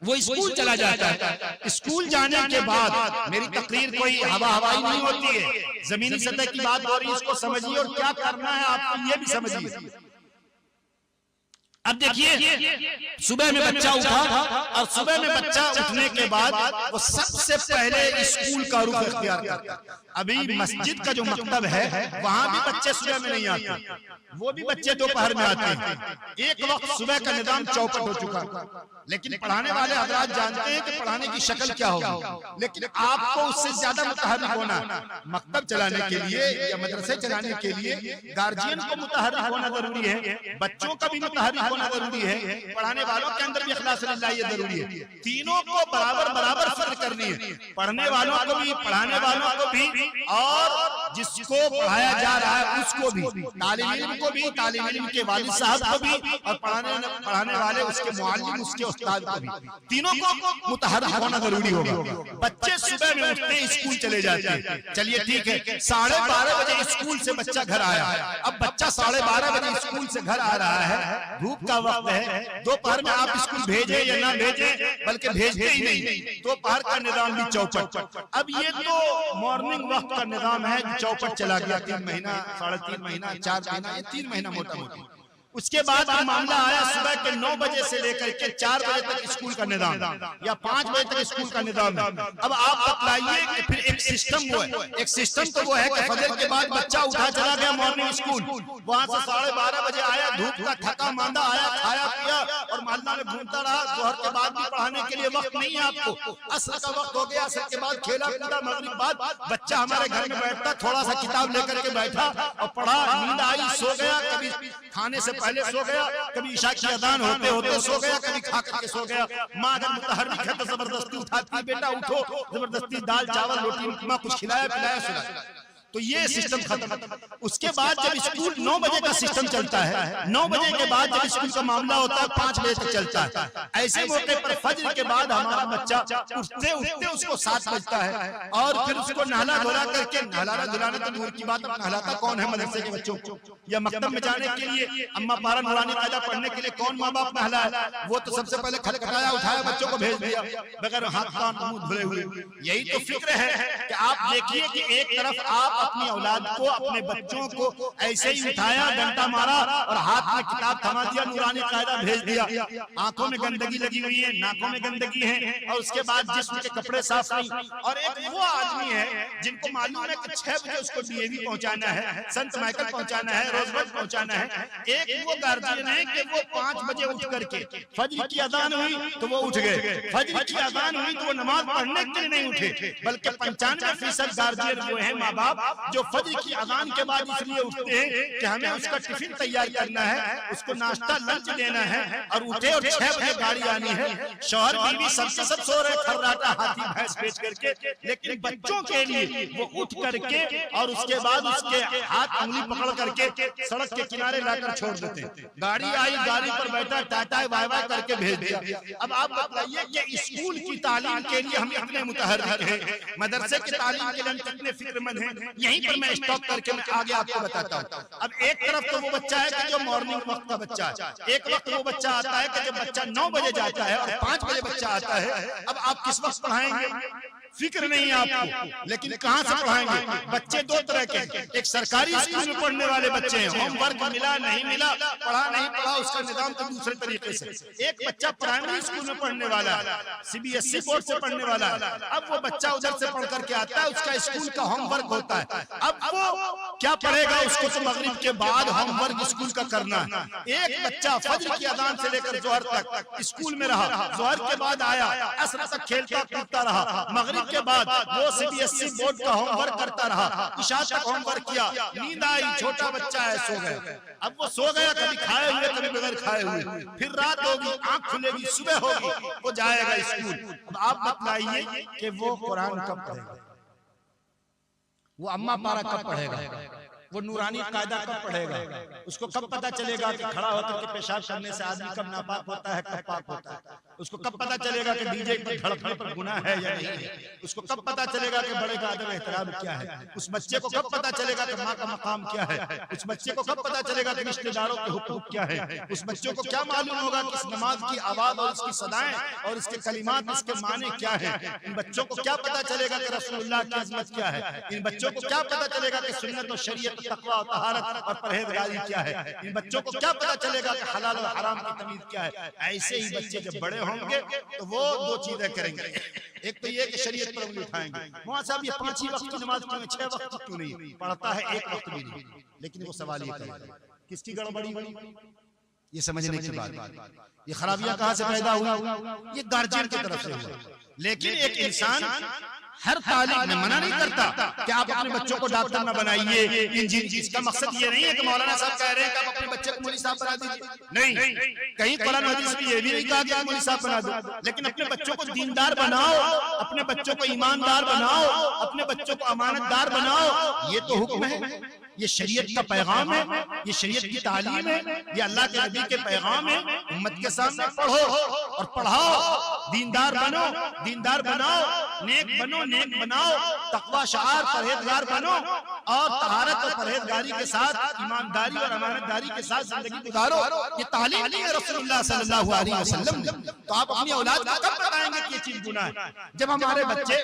وہ اسکول چلا جاتا ہے. اسکول جانے کے بعد میری تقریر کوئی ہوائی نہیں ہوتی ہے, زمینی سطح کی بات ہو رہی ہے, اس کو سمجھیے اور کیا کرنا ہے آپ کو یہ بھی سمجھیے. اب دیکھیے صبح میں بچہ اٹھا, اور صبح میں بچہ اٹھنے کے بعد وہ سب سے پہلے اسکول کا رخ اختیار کرتا ہے. ابھی مسجد کا جو مکتب ہے وہاں بھی بچے صبح میں نہیں آتے, وہ بھی بچے دوپہر میں آتے ہیں. ایک وقت صبح کا نظام چوپٹ ہو چکا, لیکن پڑھانے والے حضرات جانتے ہیں کہ پڑھانے کی شکل کیا ہوگی. لیکن آپ کو اس سے زیادہ متحرک ہونا, مکتب چلانے کے لیے یا مدرسے چلانے کے لیے گارجین کو متحرک ہونا ضروری ہے, بچوں کا بھی متحرک ہونا ضروری ہے, پڑھانے والوں کے اندر بھی اخلاص اللہ یہ ضروری ہے. تینوں کو برابر برابر فکر کرنی ہے, پڑھنے والوں کو بھی, پڑھانے والوں کو بھی, اور جس کو پڑھایا جا رہا ہے اس کو بھی, طالب علم کو بھی, طالب علم کے والد صاحب کو بھی, اور پڑھانے والے اس کے معلم, اس کے استاد کو بھی, تینوں کو متحرک ہونا ضروری ہوگا. بچے صبح میں اٹھتے ہیں, اسکول چلے جاتے ہیں. چلیے ٹھیک ہے, 12:30 بجے اسکول سے بچہ گھر آیا. اب بچہ 12:30 بجے اسکول سے گھر آ رہا ہے, دھوپ کا وقت ہے, دوپہر میں آپ اسکول بھیجیں یا نہ بھیجیں, بلکہ بھیجتے ہی نہیں, دوپہر کا نظام بھی چوپٹ. اب یہ تو مارننگ وقت کا نظام ہے, چوپٹ چلا گیا. 3 مہینہ, 3.5 مہینہ, 4 مہینہ, یہ 3 مہینہ موٹا موٹی. اس کے بعد معاملہ آیا صبح کے 9 بجے سے لے کر کے 4 بجے تک اسکول کا نظام, یا 5 بجے تک اسکول کا نظام ہے. اب آپ بتلائیے کہ پھر ایک سسٹم وہ ہے, ایک سسٹم تو وہ ہے کہ فجر کے بعد بچہ اٹھا چلا گیا مارننگ اسکول, وہاں سے 12:30 بجے آیا, دھوپ کا تھکا ماندہ آیا, کھایا پیا اور محلہ میں گھومتا رہا. ظہر کے بعد بھی پڑھانے کے لیے وقت نہیں ہے آپ کو, عصر کا وقت ہو گیا, عصر کے بعد کھیلا کودا, مغرب بعد بچہ ہمارے گھر میں بیٹھتا, تھوڑا سا کتاب لے کر کے بیٹھا اور پڑھا, نیند آئی, سو گیا, کبھی کھانے سے پہلے سو گیا, کبھی عشاء کی اذان ہوتے ہوتے سو گیا, کبھی کھا کر کے سو گیا. ماں اگر متحرک ہے تو زبردستی اٹھاتی, بیٹا اٹھو, زبردستی دال چاول روٹی اپما کچھ کھلایا پلایا سلایا. تو یہ سسٹم ختم. اس کے بعد جب اسکول 9 بجے کا سسٹم چلتا ہے, 9 بجے کے بعد جب اسکول کا معاملہ ہوتا ہے 5 بجے تک چلتا ہے. ایسے موقع پر فجر کے بعد ہمارا بچہ اٹھتے اٹھتے اس کو 7 بجتا ہے, اور پھر اس کو نہلا دھلا کر کے, نہلانا دھلانا تو دور کی بات, نہلاتا کون ہے مدرسے کے بچوں کو یا مکتب میں جانے کے لیے اما پارا نورانی قاعدہ پڑھنے کے لیے کون ماں باپ نہلایا؟ وہ تو سب سے پہلے کھٹکھٹایا, اٹھایا, بچوں کو بھیج دیا بغیر ہاتھ کان منہ دھلے ہوئے. یہی تو فکر ہے کہ آپ دیکھیے کہ ایک طرف آپ اپنی اولاد کو, اپنے بچوں کو ایسے ہی اٹھایا, ڈنڈا مارا اور ہاتھ میں کتاب تھما دیا, نورانی قاعدہ بھیج دیا. آنکھوں میں گندگی لگی ہوئی ہے, ناکوں میں گندگی ہے, اور اس کے بعد جسم کے کپڑے صاف نہیں. اور ایک وہ آدمی ہے جن کو معلوم ہے کہ 6 بجے اس کو ڈی اے وی پہنچانا ہے, سنت مائیکل پہنچانا ہے, روزبرٹ پہنچانا ہے. ایک وہ گارجین ہے کہ وہ 5 بجے اٹھ کر کے, فجر کی اذان ہوئی تو وہ اٹھ گئے, فجر کی اذان ہوئی تو وہ نماز پڑھنے کے لیے نہیں اٹھے, بلکہ 95% گارجین وہ ہیں ماں باپ جو فجر کی اذان کے بعد اس لیے اٹھتے ہیں کہ ہمیں اس کا ٹفن تیار کرنا ہے, اس کو ناشتہ لنچ دینا ہے, اور اٹھے اور 6 بجے گاڑی آنی ہے. شوہر بیوی سب سے سب سو رہے, کھرراٹا ہاتھی بھینس بیچ کر کے, لیکن بچوں کے لیے وہ اٹھ کر کے اور اس کے بعد اس کے ہاتھ انگلی پکڑ کر کے سڑک کے کنارے لا کر چھوڑ دیتے ہیں. گاڑی آئی, گاڑی پر بیٹھا, ٹاٹا بائے بائے کر کے بھیج دیا. اب آپ بتائیے کہ اسکول کی تعلیم کے لیے ہم اتنے متحرک ہیں, مدرسے کی تعلیم کے لیے ہم کتنے فکر مند ہیں. یہیں پر میں اسٹاپ کر کے میں آگے آپ کو بتاتا ہوں. اب ایک طرف تو وہ بچہ ہے کہ جو مارننگ وقت کا بچہ ہے, ایک وقت وہ بچہ آتا ہے کہ جب بچہ 9 بجے جاتا ہے اور 5 بجے بچہ آتا ہے. اب آپ کس وقت پڑھائیں گے فکر نہیں آپ کو, لیکن کہاں سے پڑھائیں گے؟ بچے دو طرح کے, ایک سرکاری اسکول میں پڑھنے والے بچے ہیں, ہوم ورک ملا نہیں ملا, پڑھا نہیں پڑھا, اس کا نظام تو دوسرے طریقے سے. ایک بچہ پرائمری اسکول میں پڑھنے والا ہے, CBSE بورڈ سے پڑھنے والا ہے. اب وہ بچہ ادھر سے پڑھ کر کے آتا ہے, اس کا اسکول کا ہوم ورک ہوتا ہے. اب وہ کیا پڑھے گا؟ اس کو تو مغرب کے بعد ہوم ورک اسکول کا کرنا ہے. ایک بچہ فجر کی اذان سے لے کر ظہر تک اسکول میں رہا, ظہر کے بعد آیا, عصر تک کھیلتا کودتا رہا, مغرب کے بعد وہ CBSE بورڈ کا ہوم ورک کرتا رہا, عشاء تک ہوم ورک کیا, نیند آئی, چھوٹا بچہ ہے, سو گیا. اب وہ سو گیا, کبھی کھائے ہوئے کبھی بغیر کھائے ہوئے, پھر رات ہوگی, آنکھ کھلے گی, صبح ہوگی, وہ جائے گا اسکول. اب آپ بتلائیے کہ وہ قرآن کب پڑھے گا, وہ اما پارا کب پڑھے گا, وہ نورانی قاعدہ کب پڑھے گا, اس کو کب پتا چلے گا کہ کھڑا ہو کر کے پیشاب کرنے سے آدمی کب ناپاک ہوتا ہے, کب پاک ہوتا ہے. اس کو کب پتا چلے گا کہ ڈی جے پر دھڑکنے پر گناہ ہے یا نہیں ہے؟ اس کو کب پتا چلے گا کہ بڑے کا ادب احترام کیا ہے؟ اس بچے کو کب پتا چلے گا کہ ماں کا مقام کیا ہے؟ اس بچے کو کب پتا چلے گا کہ رشتہ داروں کے حقوق کیا ہے؟ اس بچے کو کیا معلوم ہوگا کہ اس نماز کی آواز اور اس کی صدائیں اور اس کے کلمات اس کے معنی کیا ہے؟ ان بچوں کو کیا پتا چلے گا کہ رسول اللہ کی عظمت کیا ہے؟ ان بچوں کو کیا پتا چلے گا کہ سنت و شریعت، تقوی و طہارت اور پرہیزگاری کیا ہے؟ ان بچوں کو کیا پتا چلے گا کہ حلال اور حرام کی تمیز کیا ہے؟ ایسے ہی بچے جب بڑے ہوں گے تو وہ دو چیزیں کریں گے، ایک تو یہ کہ شریعت پر انگلی اٹھائیں گے، مولانا صاحب یہ 5 ہی وقت کی نماز کیوں ہے، 6 وقت کیوں نہیں پڑھتا ہے، 1 وقت بھی نہیں، لیکن وہ سوال یہ کرے گا کس کی گڑبڑی ہوئی؟ یہ سمجھنے کی بات، یہ خرابیاں کہاں سے پیدا ہوئی؟ یہ گارجین کی طرف سے ہوئی۔ لیکن ایک انسان ہر تعلیم میں منع نہیں کرتا کہ آپ اپنے بچوں کو ڈاکٹر نہ بنائیے، انجینئر۔ اس کا مقصد یہ نہیں ہے کہ مولانا صاحب کہہ رہے ہیں کہ آپ اپنے بچے کو مولوی صاحب بنا دیجیے، نہیں، کہیں قرآن حدیث میں یہ بھی نہیں کہا کہ آپ مولوی صاحب بنا دو، لیکن اپنے بچوں کو دیندار بناؤ، اپنے بچوں کو ایماندار بناؤ، اپنے بچوں کو امانت دار بناؤ۔ یہ تو حکم ہے، یہ شریعت کا پیغام ہے، یہ شریعت کی تعلیم ہے، یہ اللہ کے نبی کے پیغام ہے۔ امت کے سامنے پڑھو اور پڑھاؤ، دیندار بنو، دیندار بناؤ، نیک بنو، نیک بناؤ، تقوی شعار پرہیزگار بنو، اور طہارت اور پرہیزگاری کے ساتھ ایمانداری اور امانت داری کے ساتھ زندگی گزارو۔ یہ تعلیم نہیں ہے رسول اللہ صلی اللہ علیہ وسلم نے۔ تو آپ اپنی اولاد کو کب بتائیں گے کہ یہ چیز گناہ ہے؟ جب ہمارے بچے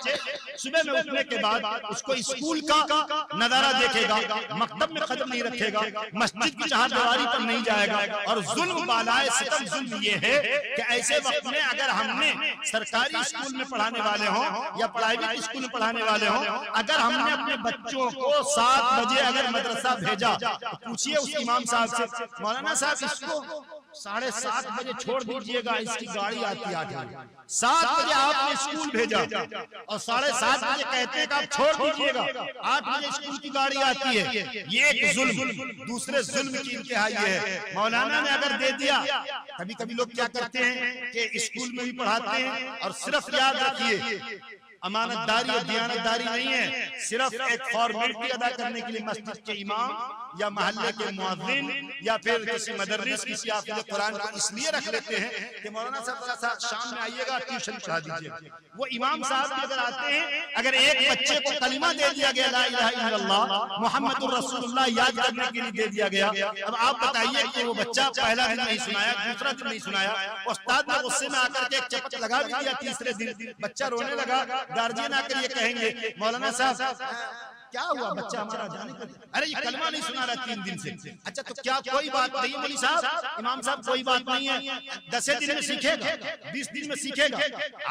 صبح میں اٹھنے کے بعد اس کو اسکول کا نظارہ دیکھے گا، مکتب میں قدم نہیں رکھے گا، مسجد کی چہار دیواری پر نہیں جائے گا، اور ظلم بالائے ستم ظلم یہ ہے کہ ایسے وقت میں اگر ہم نے سرکاری اسکول میں پڑھانے والے ہوں یا پرائیویٹ اسکول میں پڑھانے والے ہوں، اگر ہم نے اپنے بچوں کو 7 بجے اگر مدرسہ بھیجا تو پوچھئے اس امام صاحب سے، مولانا صاحب اس کو 7:30 بجے چھوڑ دیجئے گا، اس کی گاڑی آتی ہے 8 بجے۔ 7 بجے آپ نے اسکول بھیجا اور 7:30 بجے کہتے ہیں کہ آپ چھوڑ دیجئے گا، 8 بجے اسکول کی گاڑی آتی ہے۔ یہ ایک ظلم، دوسرے ظلم کی انتہا یہ ہے۔ مولانا نے اگر دے دیا، کبھی کبھی لوگ کیا کرتے ہیں کہ اسکول میں بھی پڑھاتے ہیں، اور صرف یاد رکھیے امانت داری اور دیانت داری نہیں ہے، صرف ایک فارمیلٹی ادا کرنے کے لیے مسجد کے امام یا محلے کے مؤذن یا پھر کسی مدرس، کسی حافظ قرآن کو اس لیے رکھ لیتے ہیں کہ مولانا صاحب ذرا شام میں آئیے گا، ٹیوشن پڑھا دیجیے۔ وہ امام صاحب اگر آتے ہیں، اگر ایک بچے کو کلمہ دے دیا گیا لا الہ الا اللہ محمد الرسول اللہ یاد کرنے کے لیے دے دیا گیا، اب آپ بتائیے کہ وہ بچہ پہلا دن نہیں سنایا، دوسرا دن نہیں سنایا، استاد نے غصے میں آ کر کے ایک چپٹ لگا بھی دیا، تیسرے دن بچہ رونے لگا، گارجین آ کر یہ کہیں گے مولانا صاحب کیا ہوا، بچہ ہمارا جانے کا، ارے یہ کلمہ نہیں سنا رہا 3 دن سے۔ اچھا تو کیا کوئی بات نہیں مولوی صاحب، امام صاحب کوئی بات نہیں ہے، 10 دن میں سیکھے گا، 20 دن میں سیکھے گا۔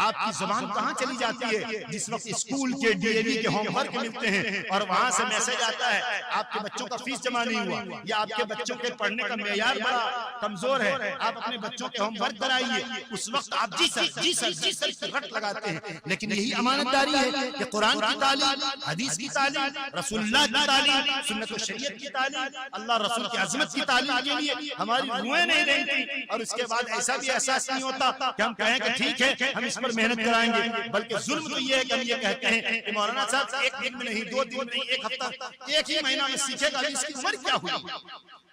آپ کی زبان کہاں چلی جاتی ہے جس وقت اسکول کے ڈی اے وی کے ہوم ورک ملتے ہیں اور وہاں سے میسج آتا ہے آپ کے بچوں کا فیس جمع نہیں ہوا، یا آپ کے بچوں کے پڑھنے کا معیار بڑا کمزور ہے، آپ اپنے بچوں کے ہوم ورک کرائیے، اس وقت آپ جی سر جی سر جی سر کی رٹ لگاتے ہیں۔ لیکن یہی امانت داری ہے کہ قرآن کی تعلیم، حدیث کی تعلیم، رسول اللہ کی تعلیم، سنت و شریعت کی تعلیم، اللہ رسول کی عظمت کی تعلیم کے لیے ہماری روحیں نہیں رہتی، اور اس کے بعد ایسا بھی احساس نہیں ہوتا کہ ہم کہیں کہ ٹھیک ہے ہم اس پر محنت کرائیں گے، بلکہ ظلم تو یہ ہے کہ ہم یہ کہتے ہیں کہ مولانا صاحب 1 دن میں نہیں، 2 دن میں نہیں، 1 ہفتہ، 1 ہی مہینہ میں سیکھے گا۔ اس کی عمر کیا ہوئی؟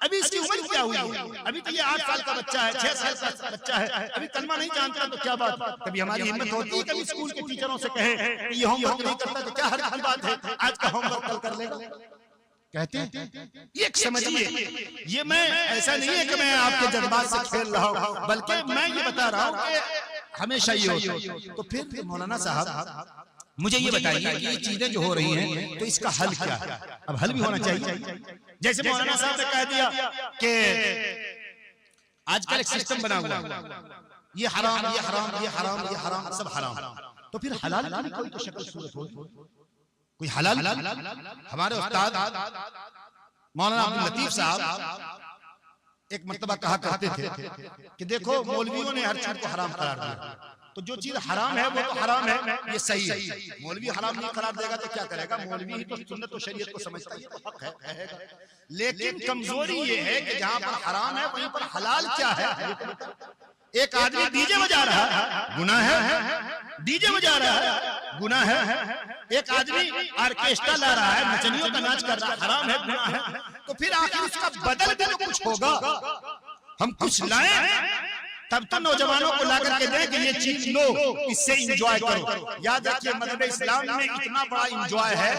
ابھی اس کی عمر کیا ہوئی؟ ابھی تو یہ 8 سال کا بچہ ہے، 6 سال کا بچہ ہے، ابھی کلمہ نہیں جانتا تو کیا بات؟ کبھی ہماری ہمت ہوتی ہے کبھی اسکول کے ٹیچروں سے کہیں کہ یہ ہوم ورک نہیں کرتا تو کیا حرج کی بات ہے، آج کا ہوم ورک کل کر لے گا، کہتے ہیں۔ یہ ایک سمجھیے، یہ میں ایسا نہیں ہے کہ میں آپ کے جذبات سے کھیل رہا ہوں، بلکہ میں یہ بتا رہا ہوں کہ ہمیشہ یہ ہوتا۔ تو پھر مولانا صاحب مجھے یہ بتائیے کہ یہ چیزیں جو ہو رہی ہیں تو اس کا حل کیا ہے؟ اب حل بھی ہونا چاہیے۔ جیسے مولانا صاحب نے کہہ دیا کہ آج کل ایک سسٹم بنا ہوا یہ حرام، یہ حرام، یہ حرام، یہ حرام، سب حرام، تو پھر حلال کی کوئی تو شکل صورت ہو، کوئی حلال۔ ہمارے استاد مولانا عبداللطیف صاحب ایک مرتبہ کہا کرتے تھے کہ دیکھو مولویوں نے ہر چیز کو حرام قرار دیا، تو جو چیز حرام ہے وہ تو حرام ہے، یہ صحیح ہے۔ مولوی حرام نہیں قرار دے گا تو کیا کرے گا؟ مولوی ہی تو سنت و شریعت کو سمجھتا ہے، یہ تو حق ہے۔ لیکن کمزوری یہ ہے کہ جہاں پر حرام ہے وہیں پر حلال کیا ہے؟ ایک آدمی ڈی جے بجا رہا ہے، گناہ ہے، ڈی جے بجا رہا ہے، گناہ ہے۔ ایک آدمی آرکیسٹرا لا رہا ہے، نچنیوں کا ناچ کر رہا ہے، حرام ہے، گناہ ہے۔ تو پھر آخر اس کا بدل بھی تو کچھ ہوگا، ہم کچھ لائیں تب تو نوجوانوں کو لا کر کے دیں کہ یہ چیز لو، اس سے انجوائے کرو۔ یاد رکھیے مذہب اسلام میں اتنا بڑا انجوائے ہے،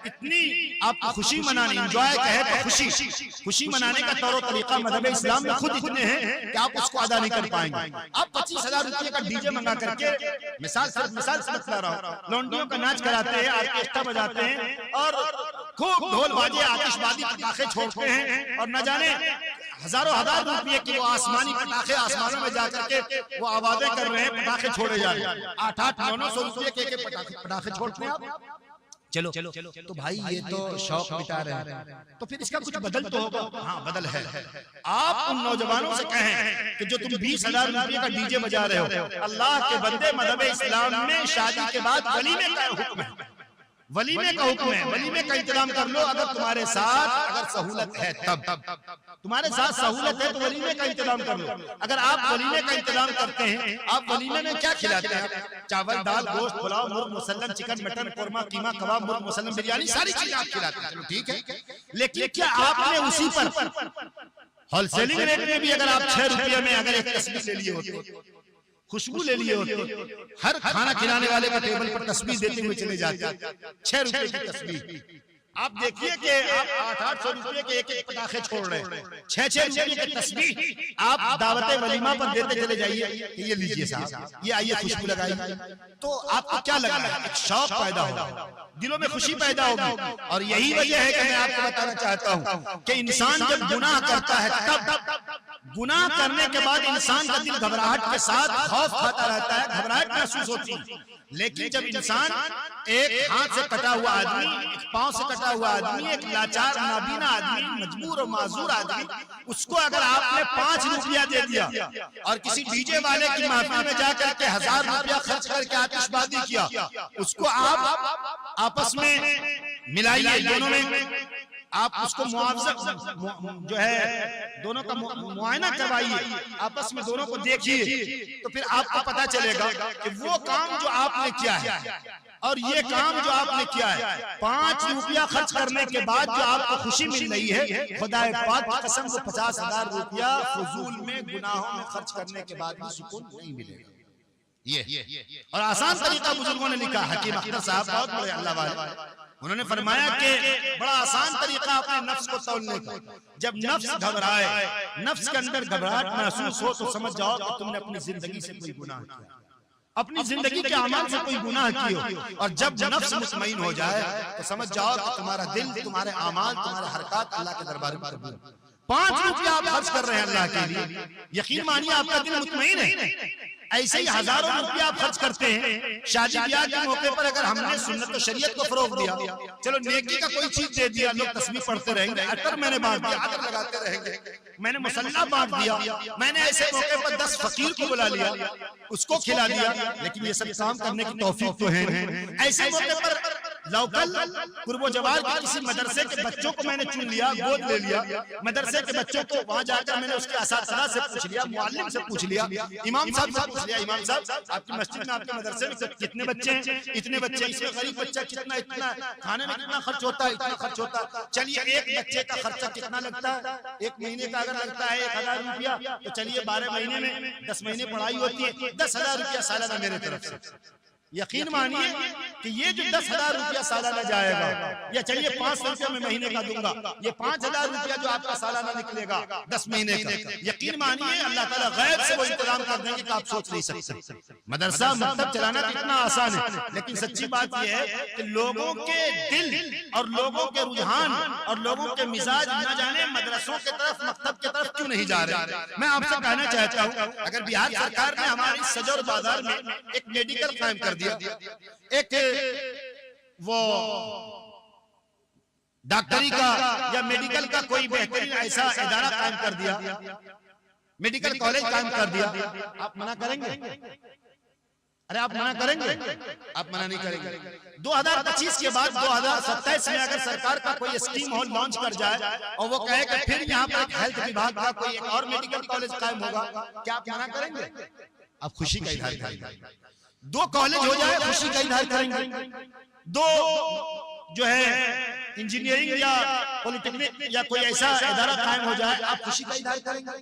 اتنی آپ کو خوشی منانے، انجوائے کہے تو خوشی منانے کا طور و طریقہ مذہب اسلام میں خود اتنے ہیں کہ آپ اس کو ادا نہیں کر پائیں گے۔ آپ 25,000 روپے کا ڈی جے منگا کر کے، مثال سے بتلا رہا ہوں، لونڈیوں کا ناچ کراتے ہیں، آرکیسٹرا بجاتے ہیں اور خوب ڈھول باجے آتش بازی پٹاخے چھوڑتے ہیں، اور نہ جانے ہزاروں ہزار روپے کی وہ آسمانی پٹاخے آسمانوں میں جا کر کے وہ آوازیں کر رہے ہیں، پٹاخے چھوڑے جا رہے ہیں، 800-900 روپے کے پٹاخے چھوڑتے ہیں آپ۔ چلو تو بھائی یہ تو شوق مٹا رہے ہیں، تو پھر اس کا کچھ بدل تو ہوگا۔ ہاں بدل ہے۔ آپ ان نوجوانوں سے کہیں کہ جو تم 20,000 روپے کا ڈی جے بجا رہے ہو، اللہ کے بندے مذہب اسلام میں شادی کے بعد ولیمے کا حکم ہے، ولیمے کا حکم ہے، ولیمے کا انتظام کر لو۔ اگر تمہارے ساتھ اگر سہولت ہے، تب تمہارے ساتھ سہولت ہے تو ولیمے کا انتظام کر لو۔ اگر آپ ولیمے کا انتظام کرتے ہیں، آپ ولیمے میں کیا کھلاتے ہیں؟ چاول، دال، گوشت، پلاؤ، مرغ مسلم، چکن، مٹن، قورمہ، قیمہ، کباب، مرغ مسلم، بریانی، ساری چیزیں آپ کھلاتے ہیں، چلو ٹھیک ہے۔ لیکن کیا آپ نے اسی پر ہول سیلنگ ریٹ میں بھی اگر آپ 6 روپے میں اگر ایک تسبیح لے لیے ہوتے، خوشبو لے لیے ہوتے، ہر کھانا کھلانے والے کا ٹیبل پر تسبیح دیتے ہوئے چلے جاتے، 6 روپے کی تسبیح، آپ دیکھیے کہ آپ 800 روپے کے ایک پٹاخے چھوڑ رہے ہیں، 6 روپے کی تسبیح آپ دعوت ولیمہ پر دیتے چلے جائیے کہ یہ لیجئے صاحب، یہ آئیے خوشبو لگائیے، تو آپ کو کیا لگا ہے؟ ایک شوق پیدا ہوگا، دلوں میں خوشی پیدا ہوگی۔ اور یہی وجہ ہے کہ میں آپ کو بتانا چاہتا ہوں کہ انسان جب گناہ کرتا ہے، تب گناہ کرنے کے بعد انسان کا دل گھبراہٹ کے ساتھ خوف کھاتا رہتا ہے، گھبراہٹ محسوس ہوتی ہے۔ لیکن جب انسان ایک ہاتھ سے کٹا ہوا آدمی، ایک پاؤں سے کٹا ہوا آدمی، ایک لاچار نابینا آدمی، مجبور اور معذور آدمی، اس کو اگر آپ نے 5 روپیہ دے دیا اور کسی ڈی جے والے کی محفل میں جا کر کے 1000 روپیہ خرچ کر کے آتش بازی کیا، اس کو آپ آپس میں ملائیے، دونوں میں آپ اس کو معاوضہ جو ہے دونوں کا معائنہ کروائیے، آپس میں دونوں کو دیکھیے، تو پھر آپ کو پتا چلے گا کہ وہ کام جو آپ نے کیا ہے اور یہ کام جو آپ نے کیا ہے، 5 روپیہ خرچ کرنے کے بعد جو آپ کو خوشی مل رہی ہے، خدا پاک کی قسم کو 50,000 روپیہ فضول میں گناہوں میں خرچ کرنے کے بعد بھی سکون نہیں ملے گا۔ یہ اور آسان طریقہ بزرگوں نے لکھا، حکیم اختر صاحب بہت بڑے اللہ والے، انہوں نے فرمایا کہ بڑا آسان طریقہ اپنے نفس کو تولنے کا، جب نفس گھبرائے، نفس کے اندر گھبراہٹ محسوس ہو، تو سمجھ جاؤ کہ تم نے اپنی زندگی سے کوئی گناہ کیا، اپنی زندگی کے اعمال سے کوئی گناہ کی ہو، اور جب نفس مطمئن ہو جائے تو سمجھ جاؤ کہ تمہارا دل، تمہارے اعمال، تمہارے حرکات اللہ کے دربار میں قبول۔ 5 روپیہ آپ خرچ کر رہے ہیں اللہ کے لیے، یقین مانیے آپ کا دل مطمئن ہے۔ ایسے ہی ہزاروں روپیہ آپ خرچ کرتے ہیں شادی بیاہ کے موقع پر، اگر ہم نے سنت و شریعت کو فروغ دیا، چلو نیکی کا کوئی چیز دے دیا، لوگ تسبیح پڑھتے رہیں گے، عطر میں نے بانٹ دیا، عطر لگاتے رہیں گے، میں نے مصلی بانٹ دیا، میں نے ایسے موقع پر 10 فقیر کو بلا لیا، اس کو کھلا دیا، لیکن یہ سب کام کرنے کی توفیق تو ہے نہیں۔ ایسے موقع پر لوکل قرب و جوار کے کسی مدرسے کے بچوں کو میں نے چن لیا، گود لے لیا، مدرسے کے بچوں کو وہاں جا کر میں نے اس کے اساتذہ سے پوچھ لیا، معلم سے پوچھ لیا، امام صاحب سے پوچھ لیا، امام صاحب آپ کی مسجد میں، آپ کے مدرسے میں کتنے بچے ہیں؟ اتنے بچے، اس میں غریب بچہ کتنا، اتنا کھانے میں کتنا خرچ ہوتا ہے، اتنا خرچ ہوتا ہے، چلیے ایک بچے کا خرچہ کتنا لگتا ہے، ایک مہینے کا اگر لگتا ہے 1000 روپیہ، تو چلیے 12 مہینے میں 10 مہینے پڑھائی ہوتی ہے، 10,000 روپیہ سالانہ میرے طرف سے۔ یقین مانیے کہ یہ جو 10,000 روپیہ سالانہ جائے گا، یا چلیے 500 روپیہ میں مہینے کا دوں گا، یہ 5,000 روپیہ جو آپ کا سالانہ نکلے گا 10 مہینے کا، یقین مانیے اللہ تعالیٰ غیب سے وہ انتظام کر دیں گے کہ آپ سوچ نہیں سکتے۔ مدرسہ مکتب چلانا کتنا آسان ہے، لیکن سچی بات یہ ہے کہ لوگوں کے دل اور لوگوں کے رجحان اور لوگوں کے مزاج نہ جانے مدرسوں کے طرف، مکتب کے طرف کیوں نہیں جا رہے۔ میں آپ سے کہنا چاہتا ہوں، اگر بہار سرکار نے ہماری سجور بازار میں ایک میڈیکل قائم کر دیا، ایک وہ ڈاکٹری کا یا میڈیکل کا کوئی بہترین ایسا ادارہ قائم کر دیا، میڈیکل کالج قائم کر دیا، آپ منع کریں گے؟ ارے آپ منع کریں گے؟ آپ منع نہیں کریں گے۔ 2025 کے بعد 2027 میں اگر سرکار کا کوئی اسکیم ہو لانچ کر جائے اور وہ کہے کہ پھر یہاں پر ایک ہیلتھ وبھاگ کا کوئی ایک اور میڈیکل کالج قائم ہوگا، کیا آپ منع کریں گے؟ آپ خوشی کا اظہار کریں گے۔ 2 کالج ہو جائے، خوشی کا اظہار کریں گے۔ دو جو ہے انجینئرنگ یا پولیٹیکنک یا کوئی ایسا ادارہ قائم ہو جائے، آپ خوشی کا اظہار کریں گے؟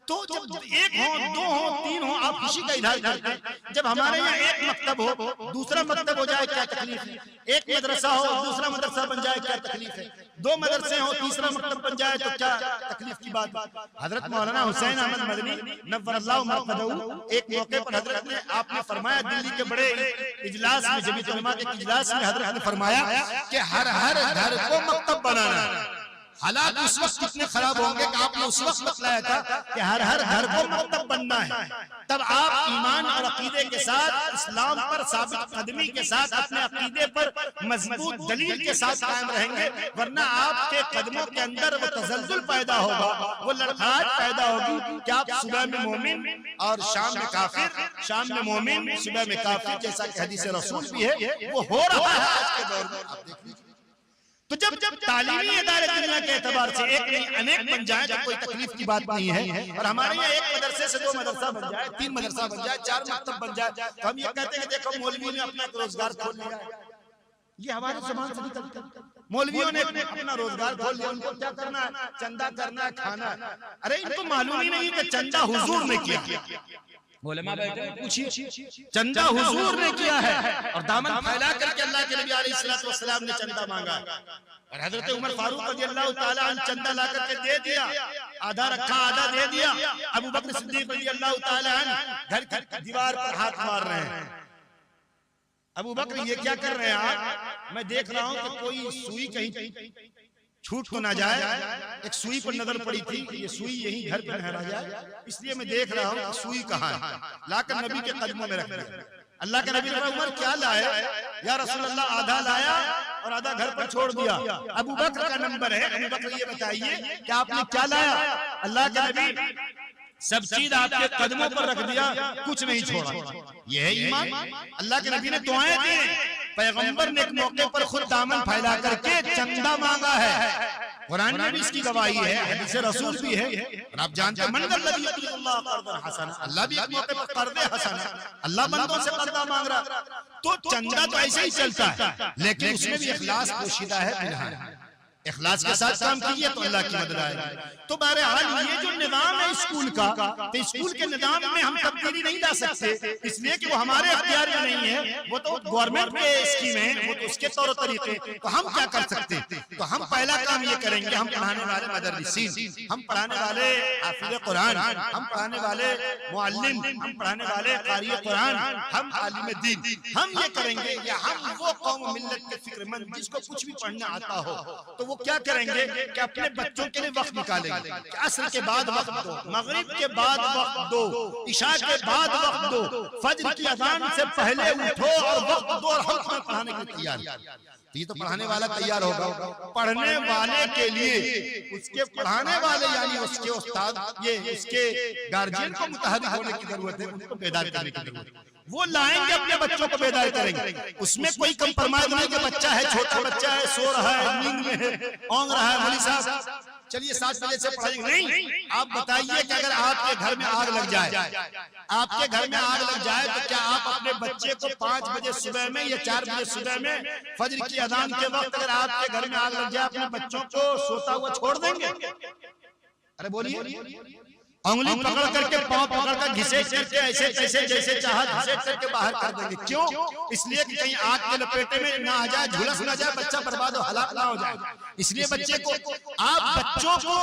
تو جب ایک ہو، دو ہو، تین ہو، آپ خوشی کا اظہار کرتے ہیں۔ جب ہمارے یہاں ایک مکتب ہو، دوسرا مکتب ہو جائے، کیا تکلیف ہے؟ ایک مدرسہ ہو، دوسرا مدرسہ بن جائے، کیا تکلیف ہے؟ دو مدرسے ہو، تیسرا مکتب بن جائے تو کیا تکلیف کی بات؟ حضرت مولانا حسین احمد مدنی نور اللہ مرقدہ، ایک موقع پر حضرت نے آپ نے فرمایا، دلی کے بڑے اجلاس میں، جمیعت علماء کے اجلاس میں حضرت نے فرمایا کہ ہر گھر کو مکتب بنانا ہے۔ حالات اس وقت کتنے خراب ہوں گے کہ آپ نے اس وقت بتلایا تھا کہ ہر گھر کو مکتب بننا ہے، تب آپ ایمان اور عقیدے کے ساتھ، اسلام پر ثابت قدمی کے ساتھ، اپنے عقیدے پر مضبوط دلیل کے ساتھ قائم رہیں گے، ورنہ آپ کے قدموں کے اندر وہ تزلزل پیدا ہوگا، وہ لڑکھڑاہٹ پیدا ہوگی کہ آپ صبح میں مومن اور شام میں کافر، شام میں مومن صبح میں کافر، جیسا کہ حدیث رسول بھی ہے، وہ ہو رہا ہے آج کے دور میں۔ آپ دیکھ لیجیے، تو جب تعلیمی ادارے دنیا کے اعتبار سے ایک نہیں انیک بن جائیں تو کوئی تکلیف کی بات نہیں ہے، اور ہمارے یہاں ایک مدرسے سے دو مدرسہ بن جائے، تین مدرسہ بن جائے، چار مکتب بن جائے، تو ہم یہ کہتے ہیں کہ دیکھو مولویوں نے اپنا روزگار کھول لیا۔ یہ ہمارے زبان سے نکلتا ہے، مولویوں نے اپنا روزگار کھول لیا، ان کو کیا کرنا ہے؟ چندہ کرنا ہے، کھانا ہے۔ ارے ان کو معلوم ہی نہیں کہ چندہ حضور نے کیا۔ علماء بیٹھے پوچھئے، چندہ حضور نے کیا ہے، اور دامن پھیلا کر کے اللہ کے نبی علیہ السلام نے چندہ مانگا، اور حضرت عمر فاروق رضی اللہ تعالیٰ عنہ چندہ لا کر کے دے دیا، آدھا رکھا آدھا دے دیا۔ ابو بکر صدیق رضی اللہ تعالیٰ عنہ گھر کی دیوار پر ہاتھ مار رہے ہیں۔ ابو بکر یہ کیا کر رہے ہیں آپ؟ میں دیکھ رہا ہوں کہ کوئی سوئی کہیں چھوٹ تو نہ جائے، ایک سوئی پر نظر پڑی تھی، یہ سوئی یہی گھر پہ نہ جائے، اس لیے میں دیکھ رہا ہوں کہ سوئی کہاں ہے، لا کر نبی کے قدموں میں رکھ دیا۔ اللہ کے نبی نے کہا عمر کیا لائے؟ یا رسول اللہ آدھا لایا اور آدھا گھر پر چھوڑ دیا۔ ابو بکر کا نمبر ہے، ابو بکر یہ بتائیے کہ آپ نے کیا لایا؟ اللہ کے نبی سب چیز آپ کے قدموں پر رکھ دیا، کچھ نہیں چھوڑا۔ یہ ہے ایمان۔ اللہ کے نبی نے دعائیں دی، پیغمبر نے ایک موقع پر خود دامن پھیلا کر کے چندہ مانگا ہے، قرآن میں بھی اس کی گواہی ہے، حدیث رسول بھی ہے، اور آپ جانتے ہیں من الذی یقرض اللہ قرضا حسنا، اللہ بھی ایک موقع پر قرض حسن، اللہ بندوں سے قرضہ مانگ رہا۔ تو چندہ تو ایسے ہی چلتا ہے، لیکن اس میں بھی اخلاص پوشیدہ ہے، پنہان ہے۔ اخلاص کے ساتھ کام کیجئے تو اللہ کی مدد آئے گی۔ تو بہرحال یہ جو نظام ہے اسکول کا، تو اسکول کے نظام میں ہم تبدیلی نہیں لا سکتے، اس لیے کہ وہ ہمارے اختیار میں نہیں ہے، وہ تو گورنمنٹ کے اسکیم ہیں، وہ تو اس کے طور طریقے۔ تو ہم کیا کر سکتے؟ تو ہم پہلا کام یہ کریں گے، ہم پڑھانے والے مدرسین، ہم پڑھانے والے حافظ قرآن، ہم پڑھانے والے معلم، ہم پڑھانے والے قاری قرآن، ہم عالم دین، ہم یہ کریں گے، یا ہم وہ قوم ملت کے فکر مند جس کو کچھ بھی پڑھنا آتا ہو، تو وہ کیا کریں گے کہ اپنے بچوں کے لیے وقت نکالیں گے کہ عصر کے بعد وقت دو، مغرب کے بعد وقت دو، عشاء کے بعد وقت دو، فجر کی اذان سے پہلے اٹھو اور وقت دو، اور ہم تمہیں پڑھانے کے لیے تیار ہیں۔ یہ تو پڑھانے والا تیار ہوگا، پڑھنے والے کے لیے اس کے پڑھانے والے یعنی اس کے استاد، یہ اس کے گارجین کو متحرک ہونے کی ضرورت ہے، ان کو بیدار کرنے کی ضرورت ہے۔ وہ لائیں گے اپنے بچوں کو بیدار کریں گے، اس میں کوئی کمپرمائز نہیں کہ بچہ ہے، چھوٹا بچہ ہے، سو رہا ہے، نیند میں ہے، اونگ رہا ہے، مولوی صاحب چلیے 7 بجے سے پڑھائیں گے، نہیں۔ آپ بتائیے کہ اگر آپ کے گھر میں آگ لگ جائے، آپ کے گھر میں آگ لگ جائے تو کیا آپ اپنے بچے کو 5 بجے صبح میں یا 4 بجے صبح میں فجر کی اذان کے وقت اگر آپ کے گھر میں آگ لگ جائے اپنے بچوں کو سوتا ہوا چھوڑ دیں گے؟ ارے بولیے، انگلی پکڑ کر کے پاؤں پکڑ کر گھسیٹ کر کے ایسے تیسے جیسے چاہا گھسیٹ کر کے باہر کر دیں گے۔ کیوں؟ اس لیے کہ کہیں آگ کے لپیٹے میں نہ آ جائے، جھلس نہ جائے، بچہ برباد و ہلاک نہ ہو جائے۔ اس لیے بچے کو، آپ بچوں کو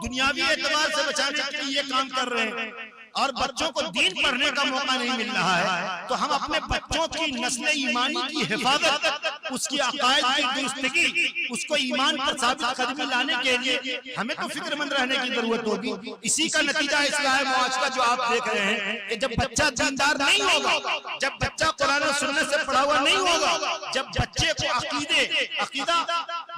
دنیاوی اعتبار سے بچانے کے لیے یہ کام کر رہے ہیں، اور بچوں کو دین پڑھنے کا موقع نہیں مل رہا ہے، تو ہم اپنے بچوں کی نسل ایمانی کی حفاظت، اس کی عقائد کی درستگی، اس کو ایمان پر ثابت قدمی لانے کے لیے ہمیں تو فکر مند رہنے کی ضرورت ہوگی۔ اسی کا نتیجہ اصلاح معاشرہ جو آپ دیکھ رہے ہیں کہ جب بچہ دیندار نہیں ہوگا، جب بچہ قرآن و سنت سے پڑھا ہوا نہیں ہوگا، جب بچے کو عقیدہ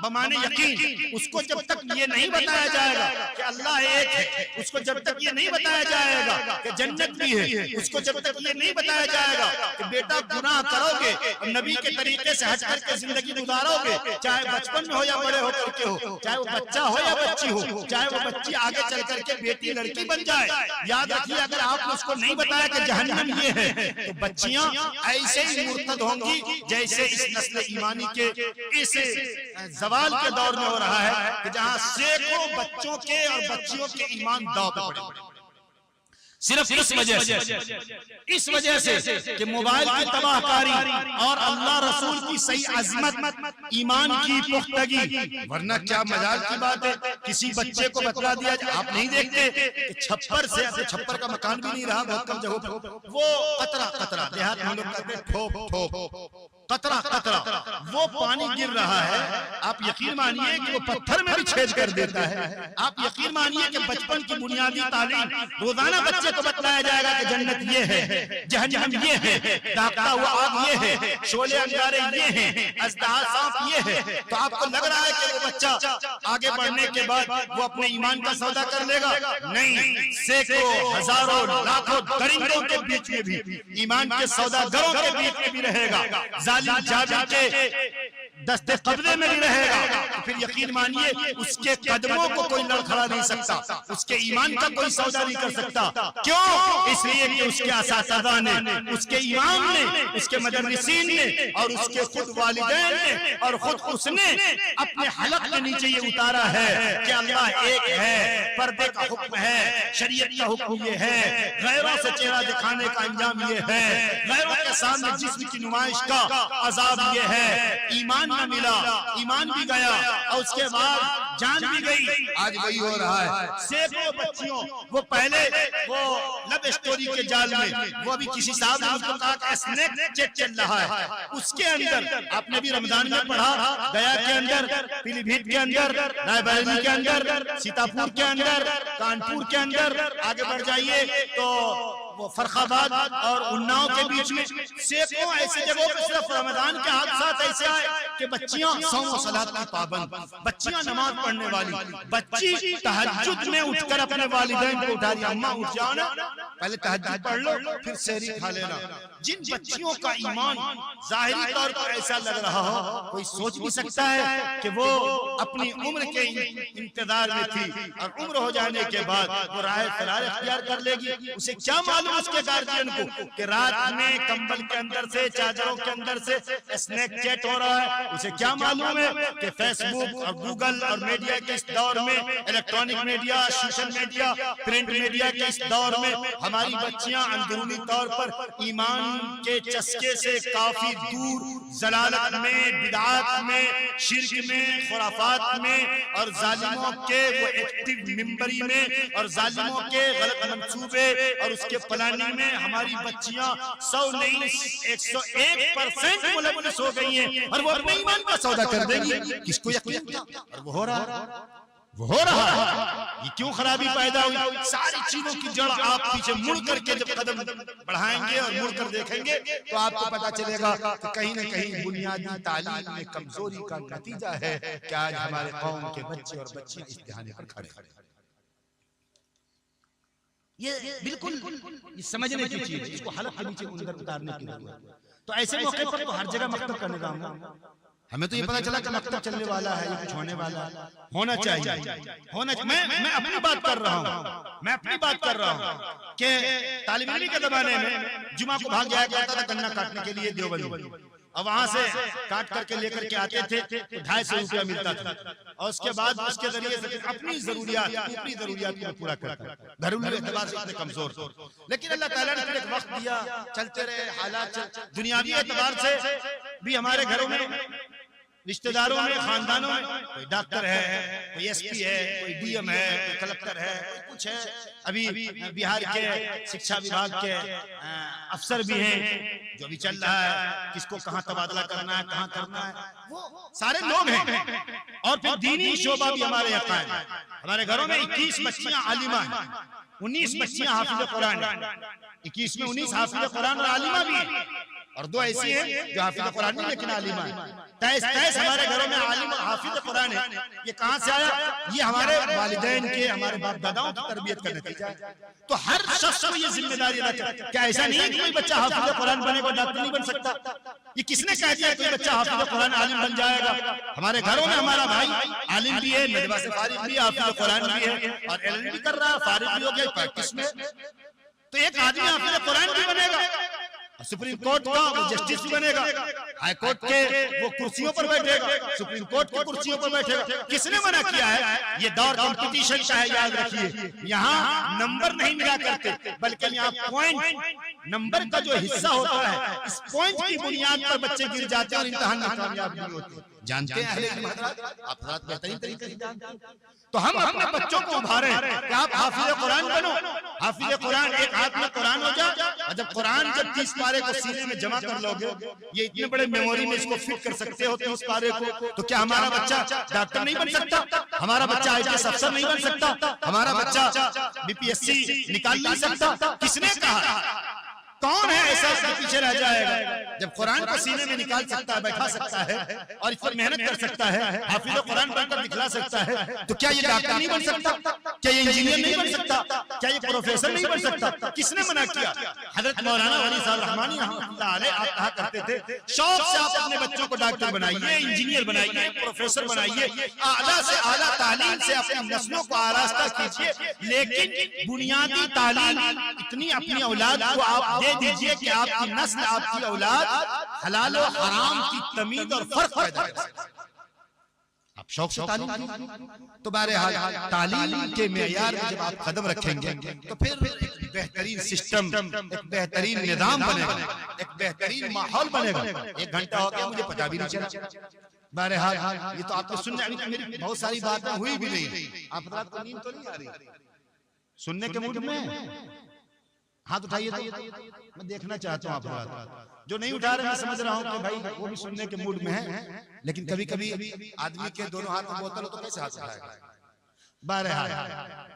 بمانے یقین، اس کو جب تک یہ نہیں بتایا جائے گا کہ اللہ ایک ہے، اس کو جب تک یہ نہیں بتایا جائے گا کہ جنت بھی ہے، اس کو جب تک یہ نہیں بتایا جائے گا کہ بیٹا گناہ کرو گے اور نبی کے طریقے سے ہٹ کر کے زندگی گزارو گے، چاہے بچپن میں ہو یا بڑے ہو کر کے ہو، چاہے وہ بچہ ہو یا بچی ہو، چاہے وہ بچی آگے چل کر کے بیٹی لڑکی بن جائے، یاد رکھیے اگر آپ نے اس کو نہیں بتایا کہ جہنم یہ ہے تو بچیاں ایسے ہی مرتد ہوں گی جیسے اس نسل ایمانی کے اس زوال کے دور میں ہو رہا ہے کہ جہاں سینکڑوں بچوں کے اور بچیوں کے ایمان داؤ پہ پڑے، صرف اس وجہ سے کہ موبائل کی تباہ کاری اور اللہ رسول کی صحیح عظمت، ایمان کی پختگی، ورنہ کیا مجال کی بات ہے کسی بچے کو بتلا دیا جائے، آپ نہیں دیکھتے کہ چھپر سے، چھپر کا مکان بھی نہیں رہا بہت کم جگہوں پر، وہ قطرہ دیہات میں لوگ کہتے ہیں ٹھوپ قطرہ وہ پانی گر رہا ہے، آپ یقین مانیے کہ وہ پتھر میں بھی چھید کر دیتا ہے، آپ یقین مانیے کہ بچپن کی بنیادی تعلیم روزانہ بچے کو بتلایا جائے گا کہ جنت یہ ہے، جہنم یہ ہے، داغتا ہوا آگ یہ ہے، شعلے انگارے یہ ہیں، اژدہا سانپ یہ ہے، تو آپ کو لگ رہا ہے کہ وہ بچہ آگے بڑھنے کے بعد وہ اپنے ایمان کا سودا کر لے گا؟ نہیں، سینکڑوں ہزاروں لاکھوں درندوں کے بیچ میں بھی ایمان کے سوداگروں کے بیچ میں بھی رہے گا، ظالم جابر کے دست قبضے میں بھی رہے گا، تو پھر یقین مانیے اس کے قدموں کو کوئی لڑکھڑا نہیں سکتا، اس کے ایمان کا کوئی سودا نہیں کر سکتا، کیوں؟ اس لیے کہ اس کے اساتذہ نے، اس کے امام نے، اس کے مدرسین نے اور اس کے خود والدین نے اور خود اس نے اپنے حلق کے نیچے یہ اتارا ہے کہ اللہ ایک ہے، پردے کا حکم ہے، شریعت کا حکم یہ ہے، غیروں سے چہرہ دکھانے کا انجام یہ ہے، غیروں کے سامنے جسم کی نمائش کا عذاب یہ ہے، ایمان نہ ملا، ایمان بھی گیا اور اس کے بعد جان بھی گئی، آج وہی ہو رہا ہے، سینکڑوں بچیوں، وہ پہلے وہ لب اسٹوری کے جال میں، وہ ابھی کسی صاحب نے اس کو کہا کہ اسنیک چیٹ چل رہا ہے، اس کے اندر آپ نے بھی رمضان میں پڑھا، گیا کے اندر، پیلی بھیت کے اندر، رائے بریلی کے اندر، سیتاپور کے اندر، کانپور کے اندر، آگے بڑھ جائیے تو وہ فرخ آباد اور اناؤ کے بیچ میں سینکڑوں ایسی جگہوں پہ صرف رمضان کے حادثات ایسے آئے کہ بچیاں صوم و صلاۃ کی پابند، بچیاں نماز پڑھنے والی، بچی تہجد میں اٹھ کر اپنے والدین کو اٹھا دیا، اماں اٹھ جاؤ نا، پہلے تہجد پڑھ لو پھر سحری کھا لینا۔ جن بچیوں کا ایمان ظاہری طور پر ایسا لگ رہا ہو، کوئی سوچ بھی سکتا ہے کہ وہ اپنی عمر کے انتظار میں تھی اور عمر ہو جانے کے بعد وہ راہ فرار اختیار کر لے گی، اسے کیا معلوم اس کے گارجین کو کہ رات میں کمبل کے اندر سے، چادروں کے اندر سے اسنیک چیٹ ہو رہا ہے، اسے کیا معلوم ہے کہ فیس بک اور گوگل اور میڈیا کے اس دور میں، electronic media, social media, print media کے اس دور میں ہماری بچیاں اندرونی طور پر ایمان کے چسکے سے کافی دور، ضلالت میں، بدعات میں، شرک میں، خرافات میں اور ظالموں کے وہ ایکٹیو ممبری میں اور ظالموں کے غلط منصوبے اور اس کے پلاننگ میں ہماری بچیاں 100 نہیں 101% ملوث ہو گئی ہیں اور وہ اپنے ایمان کا سودا کر دیں گی، کس کو یقین تھا؟ اور وہ ہو رہا ہے، یہ کیوں خرابی پیدا ہوئی؟ ساری چیزوں کی جڑ آپ پیچھے مڑ کر کے جب قدم بڑھائیں گے اور مڑ کر دیکھیں گے تو آپ کو پتا چلے گا کہ کہیں نہ کہیں بنیادی تعلیم میں کمزوری کا نتیجہ ہے کہ آج ہمارے قوم کے بچے اور بچیاں اس دہانے پر کھڑے ہیں۔ یہ بالکل سمجھنے کی چیز ہے، اس کو حلق کے نیچے اندر اتارنے کی ضرورت ہے۔ تو ایسے موقع پر تو ہر جگہ مکتب کا نظام ہے، ہمیں تو یہ پتا چلا کہ مکتب چلنے والا ہے یا کچھ ہونے والا ہے، ہونا چاہیے۔ میں اپنی بات کر رہا ہوں کہ طالب علمی کے زمانے میں جمعہ کو بھاگ جایا کرتا تھا گنا کاٹنے کے لیے دیوبند، اور وہاں سے کاٹ کر کے لے کر کے آتے تھے تو 250 روپیہ ملتا تھا، اور اس کے بعد اس کے ذریعے سے اپنی ضروریات کو پورا کرتا، گھریلو اعتبار سے اتنے کمزور تھے، لیکن اللہ تعالیٰ نے پھر ایک وقت دیا، چلتے رہے حالات، دنیاوی اعتبار سے بھی ہمارے گھروں میں، رشتہ داروں میں، خاندانوں میں کوئی ڈاکٹر ہے، کوئی ایس پی ہے، کوئی ڈی ایم ہے، کوئی کلکٹر ہے، کوئی کچھ ہے، ابھی بہار کے شکشا وبھاگ کے افسر بھی ہیں جو بھی چل رہا ہے، کس کو کہاں تبادلہ کرنا ہے، کہاں کرنا ہے، وہ سارے لوگ ہیں، اور پھر دینی شعبہ بھی ہمارے یہاں قائم ہے۔ ہمارے گھروں میں 21 بچیاں عالمہ ہیں، 19 بچیاں حافظ قرآن ہیں، 21 میں 19 حافظ قرآن اور عالمہ بھی ہیں، اور دو ایسی ہیں جو حافظ قرآن نہیں لیکن عالمہ ہیں. تیس تیس ہمارے گھروں میں عالم اور حافظ قرآن ہے. یہ کہاں سے آیا؟ یہ ہمارے والدین کے، ہمارے باپ داداؤں کی تربیت کا نتیجہ ہے. تو ہر شخص کو یہ ذمہ داری ادا کرے. کیا ایسا نہیں ہے کہ کوئی بچہ حافظ قرآن بنے گا ڈاکٹر نہیں بن سکتا؟ یہ کس نے کہہ دیا کوئی بچہ حافظ قرآن عالم بن جائے گا؟ ہمارے گھروں میں ہمارا بھائی عالم بھی ہے، ندوہ سے فارغ بھی ہے، حافظ قرآن بھی ہے اور علم بھی کر رہا ہے، فارغ بھی ہو گیا پریکٹس میں. تو ایک آدمی حافظ قرآن بھی بنے گا، سپریم کورٹ کا وہ جسٹس بھی بنے گا، ہائی کورٹ کے وہ کرسیوں پر بیٹھے گا، سپریم کورٹ کی کرسیوں پر بیٹھے گا. کس نے منع کیا ہے؟ یہ دور کمپٹیشن کا ہے، یاد رکھیے. یہاں نمبر نہیں ملا کرتے بلکہ یہاں پوائنٹ، نمبر کا جو حصہ ہوتا ہے اس پوائنٹ کی بنیاد پر بچے گر جاتے ہیں اور امتحان میں کامیاب نہیں ہوتے. جانتے ہیں آپ حضرات بہترین طریقے سے جانتے ہیں. تو ہم اپنے بچوں کو ابھاریں کہ آپ حافظ قرآن بنو. حافظ قرآن ایک ہاتھ میں قرآن ہو جائے اور جب قرآن جب 30 پارے کو سینے میں جمع کر لو گے، یہ اتنے بڑے میموری میں اس کو فٹ کر سکتے ہو 30 پارے کو، تو کیا ہمارا بچہ ڈاکٹر نہیں بن سکتا؟ ہمارا بچہ آئی پی ایس افسر نہیں بن سکتا؟ ہمارا بچہ بی پی ایس سی نکال نہیں سکتا؟ کس نے کہا؟ کون ہے ایسا اس کے پیچھے رہ جائے گا؟ جب قرآن کو سینے میں نکال سکتا ہے، بیٹھا سکتا ہے اور اس پر محنت کر سکتا ہے، حافظ قرآن بن کر دکھلا سکتا ہے، تو کیا یہ ڈاکٹر نہیں بن سکتا؟ کیا یہ انجینئر نہیں بن سکتا؟ کیا یہ پروفیسر نہیں بن سکتا؟ کس نے منع کیا؟ حضرت مولانا ولی صاحب رحمانی رحمۃ اللہ علیہ آپ کہا کرتے تھے شوق سے آپ اپنے بچوں کو ڈاکٹر بنائیے، انجینئر بنائیے، پروفیسر بنائیے، اعلیٰ سے اعلیٰ تعلیم سے اپنی نسلوں کو آراستہ کیجیے، لیکن بنیادی تعلیم اتنی اپنی اولاد کو آپ دے دیجئے کہ آپ کی نسل، آپ کی اولاد حلال و حرام کی تمیز اور فرق پیدا کر سکے. آپ شوق سے تعلیم کیجیے. تو بہرحال تعلیم کے معیار میں جب آپ قدم رکھیں گے تو پھر ایک بہترین سسٹم، ایک بہترین نظام بنے گا، ایک بہترین ماحول بنے گا. 1 گھنٹہ ہو گیا مجھے پتا بھی نہیں چلا. بہرحال یہ تو آپ نے سننے، میری بہت ساری باتیں ہوئی بھی نہیں. آپ حضرات کو نیند تو نہیں آ رہی؟ سننے کے موڈ میں ہاتھ اٹھائیے تو میں دیکھنا چاہتا ہوں. آپ حضرات جو نہیں اٹھا رہے میں سمجھ رہا ہوں کہ بھائی وہ بھی سننے کے موڈ میں ہیں، لیکن کبھی کبھی آدمی کے دونوں ہاتھ میں بوتل ہو تو کیسے ہاتھ اٹھائے گا؟ بہرحال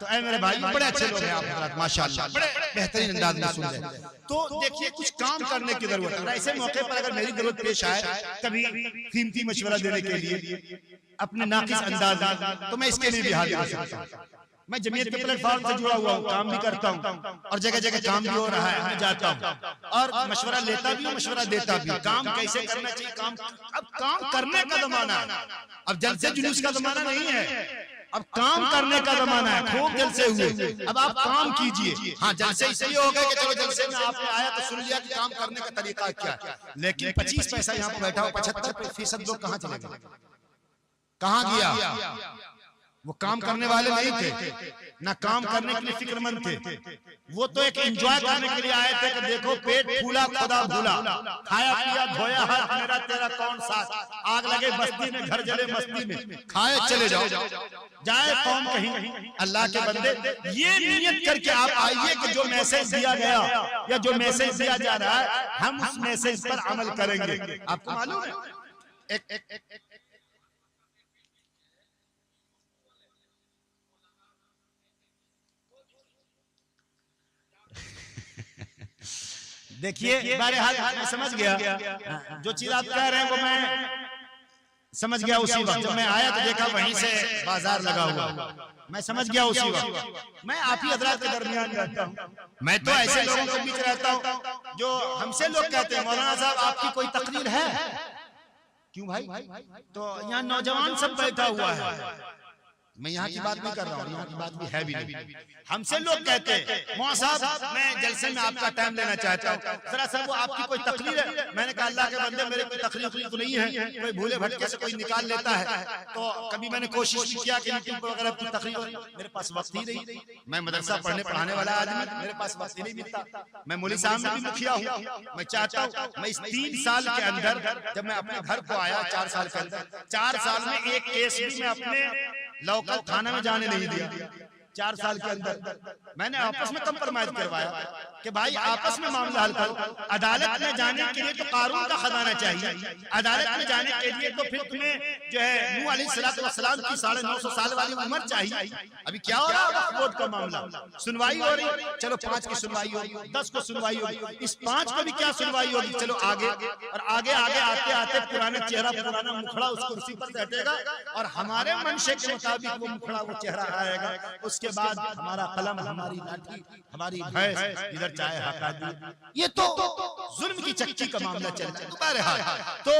تو اے میرے بھائی بڑے اچھے لوگ ہیں آپ حضرات ماشاءاللہ، بڑے بہترین انداز میں سن رہے ہیں. تو دیکھیے کچھ کام کرنے کی ضرورت ہے. ایسے موقع پر اگر میری ضرورت پیش آئے کبھی قیمتی مشورہ دینے کے لیے اپنے ناقص انداز میں، تو میں اس کے لیے بھی حاضر ہو سکتا ہوں. میں جمعیت کے پلیٹ فارم سے جڑا ہوا ہوں، کام بھی کرتا ہوں اور جگہ جگہ کام بھی ہو رہا ہے، میں جاتا ہوں اور مشورہ لیتا بھی ہوں، مشورہ دیتا بھی ہوں. کام کیسے کرنا چاہیے؟ اب کام کرنے کا زمانہ ہے. اب جلسے جلوس کا زمانہ نہیں ہے، اب کام کرنے کا زمانہ ہے. خوب جلسے ہوئے، اب آپ کام کیجئے. ہاں جلسے اس لیے ہو گئے کہ چلو جلسے میں آپ نے آیا تو سن لیا کہ کام کرنے کا طریقہ کیا ہے، لیکن 25 پیسہ یہاں پہ بیٹھا ہو، 75% لوگ کہاں چلے گئے؟ کہاں گیا؟ وہ کام کرنے والے نہیں تھے، نہ کام کرنے کے لیے فکر مند تھے. وہ تو ایک انجوائے کرنے کے لیے آئے تھے کہ دیکھو پیٹ پھولا خدا بھولا، کھایا پیا دھویا ہاتھ میرا تیرا کون ساتھ، آگ لگے بستی میں گھر جلے مستی میں، کھائے چلے جاؤ، جائے قوم کہیں. اللہ کے بندے یہ نیت کر کے آپ آئیے کہ جو میسج دیا گیا یا جو میسج دیا جا رہا ہے ہم اس میسج پر عمل کریں گے. آپ کو معلوم ہے دیکھیے بہرحال میں سمجھ گیا جو چیز آپ کہہ رہے ہیں وہ میں سمجھ گیا. اسی وقت جب میں آیا تو دیکھا وہیں سے بازار لگا ہوا، میں سمجھ گیا اسی وقت. میں آپ ہی حضرات کے درمیان رہتا ہوں، میں تو ایسے لوگوں کے بیچ رہتا ہوں جو ہم سے لوگ کہتے ہیں مولانا صاحب آپ کی کوئی تقریر ہے؟ کیوں بھائی؟ تو یہاں نوجوان سب بیٹھا ہوا ہے. میں یہاں کی بات نہیں کر رہا ہوں، یہاں کی بات بھی ہے بھی نہیں. ہم سے لوگ کہتے ہیں مولانا صاحب میں جلسے میں آپ کا ٹائم لینا چاہتا ہوں، ذرا سر وہ آپ کی کوئی تقریر ہے؟ میں نے کہا اللہ کے بندے میرے کوئی تقریر تو نہیں ہے، کوئی بھولے بھٹکے سے کوئی نکال لیتا ہے. تو کبھی میں نے کوشش بھی کیا کہ یوٹیوب وغیرہ کی تقریر ہو، میرے پاس وقت ہی نہیں. میں مدرسہ پڑھنے پڑھانے والا آدمی، میرے پاس وقت ہی نہیں ملتا. میں مولوی صاحب میں بھی مکھیا ہوں. میں چاہتا ہوں میں اس 3 سال کے اندر جب میں اپنے گھر کو آیا 4 سال کے اندر، 4 سال میں ایک کیس بھی میں اپنے لوکل تھانہ میں جانے نہیں دیا. 4 سال کے اندر میں نے آپس میں کمپرمائز کروایا کہ بھائی آپس میں معاملہ حل کرو. عدالت میں جانے کے لیے تو قارون کا خزانہ چاہیے, عدالت میں جانے کے لیے تو پھر تمہیں جو ہے نوح علیہ السلام کی 950 سال والی عمر چاہیے. ابھی کیا ہو رہا ہے ووٹ کا معاملہ, سنوائی ہو رہی, چلو 5 کی سنوائی ہوگی, 10 کو سنوائی ہوگی, اس 5 کو بھی کیا سنوائی ہوگی, چلو آگے. اور آگے آگے آتے آتے پرانا چہرہ پرانا مکھڑا اس کرسی پر بیٹھے گا اور ہمارے منشے کے مطابق وہ مکھڑا وہ چہرہ آئے گا. اس کے بعد ہمارا قلم, ہماری لاٹھی, ہماری بھینس ادھر چاہے ہٹا دی. یہ تو ظلم کی چکی کا معاملہ چلتا ہے. بہرحال تو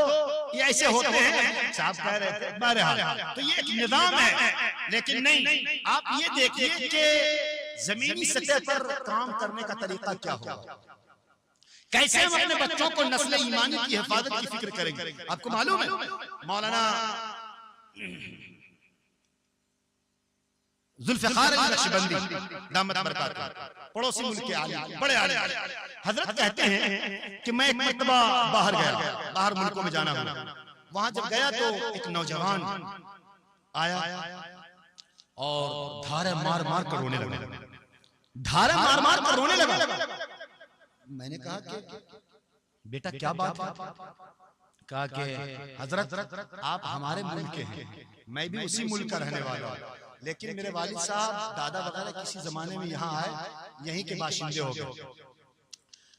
یہ ایسے ہوتے ہیں, صاحب کہہ رہے تھے بہرحال تو یہ ایک نظام ہے. لیکن نہیں, آپ یہ دیکھیے کہ زمینی سطح پر کام کرنے کا طریقہ کیا ہوگا, کیسے ہم اپنے بچوں کو نسل ایمانی کی حفاظت کی فکر کریں گے. آپ کو معلوم ہے مولانا ذوالفقار نقشبندی دامت برکاتہ پڑوسی ملک کے عالم, بڑے عالم, حضرت کہتے ہیں کہ میں ایک مرتبہ باہر گیا, باہر ملکوں میں جانا ہوں. وہاں جب گیا تو ایک نوجوان آیا اور دھارے مار مار کر رونے لگا, دھارے مار مار کر رونے لگا. میں نے کہا کہ بیٹا کیا بات ہے؟ کہا کہ حضرت آپ ہمارے ملک کے ہیں, میں بھی اسی ملک کا رہنے والا ہوں, لیکن میرے والد صاحب دادا وغیرہ کسی زمانے میں یہاں آئے, یہیں کے باشندے ہو گئے.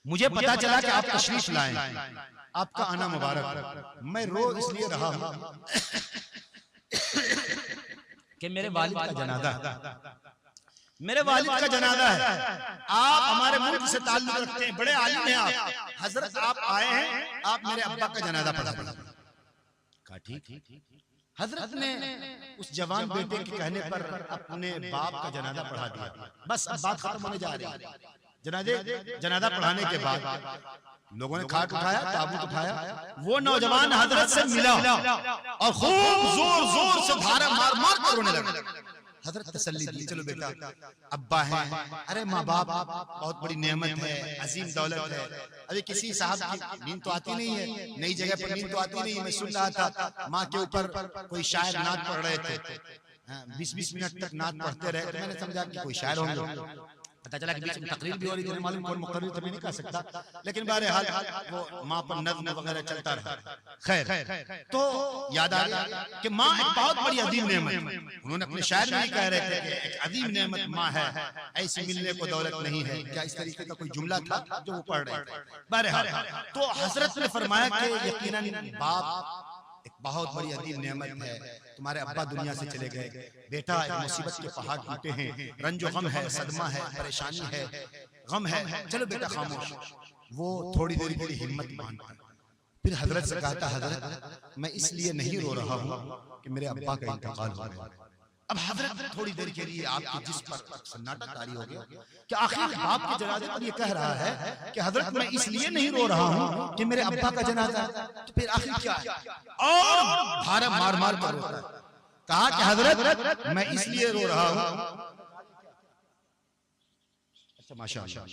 مجھے پتا چلا کہ آپ تشریف لائیں, آپ کا آنا مبارک. میں رو اس لیے رہا ہوں کہ میرے والد کا جنازہ, میرے والد کا جنازہ ہے. آپ ہمارے ملک سے تعلق رکھتے ہیں, بڑے عالم ہیں آپ, حضرت آپ آئے ہیں, آپ میرے ابا کا جنازہ پڑھا. کہا ٹھیک. حضرت نے اس جوان بیٹے کے کہنے پر اپنے باپ کا جنازہ پڑھا دیا. بس اب بات ختم ہونے جا رہی ہے. جنازہ پڑھانے کے بعد لوگوں نے کھاٹ اٹھایا, تابوت اٹھایا, وہ نوجوان حضرت سے ملا اور خوب زور زور سے دھارا مار مار کر رونے لگا. حضرت تسلی دی, چلو بیٹا ابا ہیں, ارے ماں باپ بہت بڑی نعمت ہے, عظیم دولت ہے. ابھی کسی صاحب کی نیند تو آتی نہیں ہے, نئی جگہ پر نیند تو آتی نہیں ہے. میں سن رہا تھا ماں کے اوپر کوئی شاعر نعت پڑھ رہے تھے, 20-20 منٹ تک نعت پڑھتے رہے. میں نے سمجھا کہ کوئی شاعر ہوں گے. پتہ چلا کہ بیچ میں تقریر بھی ہو رہی تھی, معلوم کون مقرر تھا میں نہیں کہہ سکتا, لیکن بہرحال وہ ماں پر نظم وغیرہ چلتا رہا. خیر تو یاد آ گیا کہ ماں ایک بہت بڑی عظیم نعمت, انہوں نے اپنے شاعر میں کہہ رہے تھے کہ ایک عظیم نعمت ماں ہے, ایسی ملنے کو دولت نہیں ہے. کیا اس طریقے کا کوئی جملہ تھا جو وہ پڑھ رہے تھے. بہرحال تو حضرت نے فرمایا کہ یقیناً باپ ایک بہت بڑی عظیم نعمت ہے. تمہارے ابا دنیا سے چلے گئے, بیٹا ایک مصیبت کے پہاڑ ٹوٹے ہیں, رنج و غم ہے, صدمہ ہے, پریشانی ہے, غم ہے, چلو بیٹا خاموش. وہ تھوڑی دیر کے لیے ہمت باندھا, پھر حضرت سے کہتا, حضرت میں اس لیے نہیں رو رہا ہوں کہ میرے ابا کا انتقال ہو گیا. اب حضرت تھوڑی دیر کے لیے آپ کے جسم پر سناٹا طاری ہو گیا کہ آخر باپ کے جنازے پر یہ کہہ رہا ہے کہ حضرت میں اس لیے نہیں رو رہا ہوں کہ میرے ابا کا جنازہ ہے, تو پھر آخر کیا ہے؟ اور دھارا مار مار کر روتا ہے. کہا کہ حضرت میں اس لیے رو رہا ہوں. اچھا ماشاءاللہ.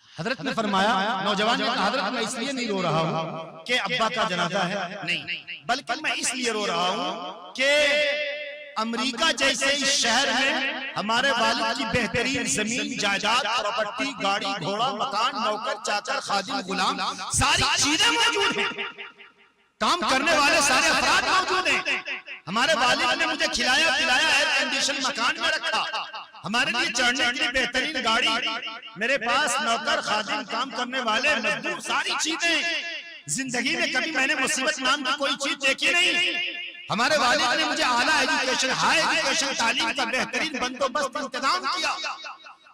حضرت نے فرمایا, نوجوان نے کہا حضرت میں اس لیے نہیں رو رہا ہوں کہ ابا کا جنازہ ہے, نہیں, بلکہ میں اس لیے رو رہا ہوں کہ امریکہ جیسے اس شہر میں ہمارے والد کی بہترین زمین, جائیداد, پراپرٹی, گاڑی, گھوڑا, مکان, نوکر, چاکر, خادم, غلام, ساری چیزیں موجود ہیں, کام کرنے والے سارے افراد موجود ہیں. ہمارے والد نے مجھے کھلایا پلایا, ایئر کنڈیشن مکان میں رکھا, ہمارے لیے چڑھنے کے لیے بہترین گاڑی, میرے پاس نوکر, خادم, کام کرنے والے, مزدور, ساری چیزیں. زندگی میں کبھی میں نے مصیبت نام کی کوئی چیز دیکھی نہیں. ہمارے والد نے مجھے اعلیٰ ایجوکیشن, ہائی ایجوکیشن, تعلیم کا بہترین بندوبست انتظام کیا,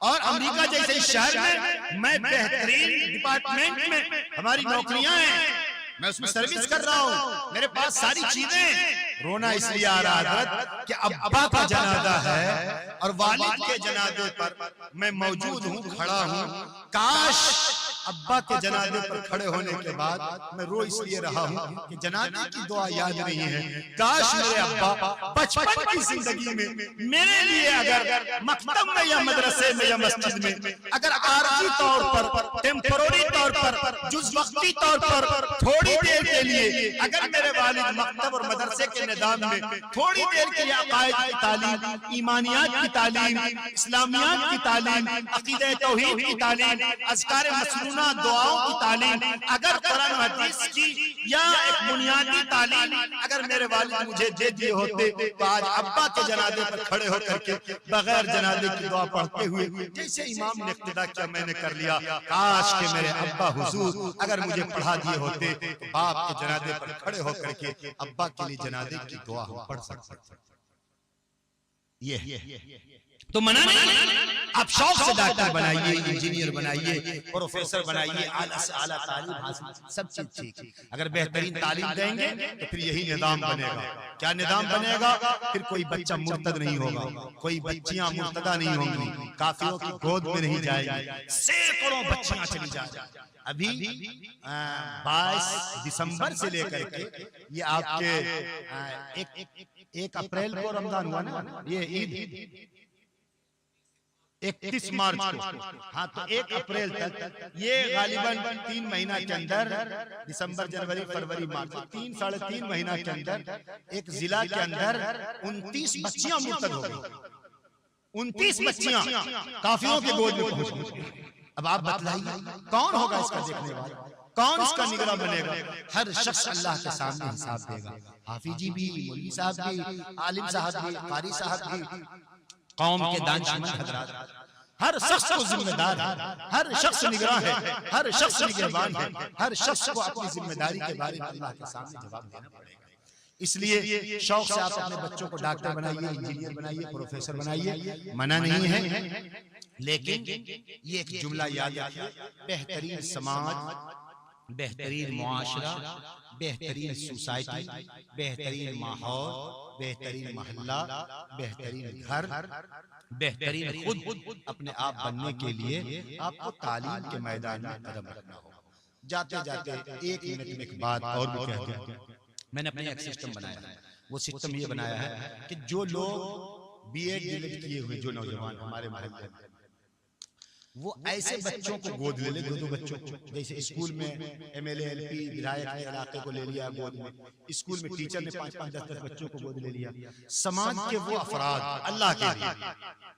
اور امریکہ جیسے شہر میں بہترین ڈپارٹمنٹ میں ہماری نوکریاں ہیں, میں اس میں سروس کر رہا ہوں, میرے پاس ساری چیزیں. رونا اس لیے آ رہا حضرت کہ ابا کا جنازہ ہے اور والد کے جنازے پر میں موجود ہوں, کھڑا ہوں. کاش ابا کے جنازے پر کھڑے ہونے کے بعد میں رو اس لیے رہا ہوں کہ جنازے کی دعا یاد نہیں ہے. کاش میرے ابا بچپن کی زندگی میں میرے لیے اگر مکتب میں یا مدرسے میں یا مسجد میں اگر عارضی طور پر ٹیمپرری طور پر جز وقتی طور پر تھوڑی دیر کے لیے اگر میرے والد مکتب اور مدرسے کے نظام میں تھوڑی دیر کے لیے عقائد کی تعلیم، ایمانیات کی تعلیم، اسلامیات کی تعلیم، عقیدہ توحید کی تعلیم، اذکار مسنونہ دعاؤں کی تعلیم، اگر قرآن و حدیث کی یا ایک بنیادی تعلیم اگر میرے والد مجھے دے دیے ہوتے تو آج ابا کے جنازے پر کھڑے ہو کر کے بغیر جنازے کی دعا پڑھتے ہوئے جیسے امام نے اقتدا کیا میں نے کر لیا. کاش کہ میرے ابا حضور اگر مجھے پڑھا دیے ہوتے تو باپ کے جنازے پر کھڑے ہو کر کے ابا کے لیے جنازے کی دعا ہم پڑھ سکتے. یہ تو منع نہیں. آپ شوق سے ڈاکٹر بنائیے، انجینئر بنائیے، پروفیسر بنائیے، اعلیٰ سے اعلیٰ تعلیم حاصل، سب چیز ٹھیک. اگر بہترین تعلیم دیں گے تو پھر یہی نظام بنے گا. کیا نظام بنے گا؟ پھر کوئی بچہ مرتد نہیں ہوگا، کوئی بچیاں مرتدہ نہیں ہوں گی، کافروں کی گود میں نہیں جائے گی، سینکڑوں بچیاں چلی جائیں. ابھی 22 دسمبر سے لے کر کے یہ آپ کے 1 اپریل کو رمضان ہوا نا، یہ عید 31 مارچ کو، ہاں تو 1 اپریل تک یہ غالباً 3 مہینہ کے اندر دسمبر جنوری فروری مارچ 3 ساڑھے 3 مہینہ کے اندر ایک ضلع کے اندر 29 بچیاں مرتد ہو گئی. 29 بچیاں کافروں کے گود میں پہنچ گئی. اب آپ بتلائیے کون ہوگا اس کا دیکھنے والا، کون اس کا نگراں بنے گا؟ ہر شخص اللہ کے سامنے حساب دے گا. حافظ جی بھی، مولوی صاحب بھی، عالم صاحب بھی، قاری صاحب بھی، قوم کے دانشمند حضرات، ہر شخص کو ذمہ دار ہے، ہر شخص نگراں ہے، ہر شخص نگہبان ہے، ہر شخص کو اپنی ذمہ داری کے بارے میں اللہ کے سامنے جواب دینا پڑے گا. اس لیے شوق سے آپ اپنے بچوں کو ڈاکٹر بنائیے، انجینئر بنائیے، پروفیسر بنائیے، منع نہیں ہے. لیکن یہ ایک جملہ یاد رکھیے، بہترین سماج، بہترین معاشرہ، بہترین سوسائٹی، بہترین ماحول، بہترین محلہ، بہترین گھر، بہترین خود اپنے آپ بننے کے لیے آپ کو تعلیم کے میدان میں قدم رکھنا ہوگا. جاتے جاتے 1 منٹ میں ایک بات اور بھی کہتے ہیں. میں نے اپنے ایک سسٹم بنایا ہے، وہ سسٹم یہ بنایا ہے کہ جو لوگ بی ایڈ ڈیلیٹ کیے ہوئے جو نوجوان ہمارے محلے میں، وہ ایسے بچوں کو گود لے لے، 2 بچوں کو، جیسے اسکول میں MLA L P ودھایک نے علاقے کو لے لیا گود میں، اسکول میں ٹیچر نے 5-5 10-10 بچوں کو گود لے لیا. سماج کے وہ افراد اللہ کے لیے،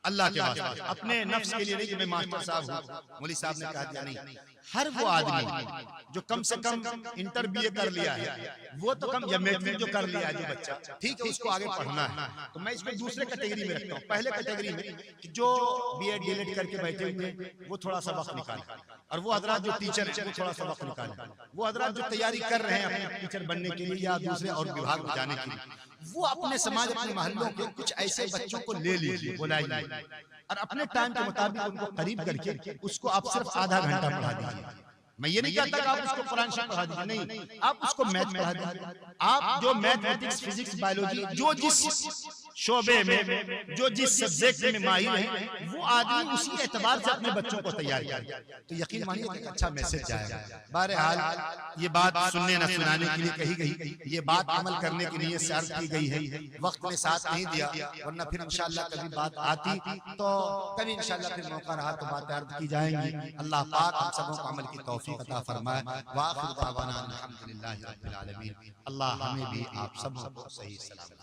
اللہ کے واسطے، اپنے نفس کے لیے نہیں کہ میں ماسٹر صاحب ہوں، مولوی صاحب نے کہا دیا نہیں، ہر وہ آدمی جو کم سے کم انٹر بی اے کر لیا ہے، وہ تو کم یا میٹرک جو کر لیا ہے جو بچہ، ٹھیک ہے اس کو آگے پڑھنا ہے، تو میں اس کو دوسرے کیٹیگری میں رکھتا ہوں. پہلے کیٹیگری میں کہ جو بی ایڈ ڈیلیٹ کر کے بیٹھے ہوئے وہ تھوڑا سا وقت نکالیں، اور وہ حضرات جو ٹیچر ہیں وہ تھوڑا سا وقت نکالیں، وہ حضرات جو تیاری کر رہے ہیں اپنے ٹیچر بننے کے لیے یا دوسرے اور وبھاگ میں جانے کے لیے، وہ اپنے سماج، اپنے محلوں کے کچھ ایسے بچوں کو لے لیجیے، بلائیے، اور اپنے ٹائم کے مطابق ان کو قریب کر کے اس کو آپ صرف آدھا گھنٹہ پڑھا دیجیے. میں یہ نہیں کہتا کہ آپ اس کو قرآن شریف پڑھا دیجیے، نہیں، آپ اس کو میتھ پڑھا دیجیے. آپ جو میتھمیٹکس، فزکس، بایولوجی، جو جس شعبے میں، جو جس سبجیکٹ میں ماہر ہیں، وہ آدمی اسی اعتبار سے اپنے بچوں کو تیار کرے تو یقین مانیے کہ ایک اچھا میسج جائے گا. بہرحال یہ بات سننے نہ سنانے کے لیے کہی گئی، یہ بات عمل کرنے کے لیے سے عرض کی گئی ہے. وقت نے ساتھ نہیں دیا، ورنہ پھر انشاءاللہ کبھی بات آتی تو کبھی انشاءاللہ پھر موقع رہا تو باتیں عرض کی جائیں گی. اللہ پاک ہم سبوں کو عمل کی توفیق عطا فرمائے. وآخر دعوانا الحمدللہ رب العالمین. اللہ ہمیں بھی آپ سب کو صحیح سلامت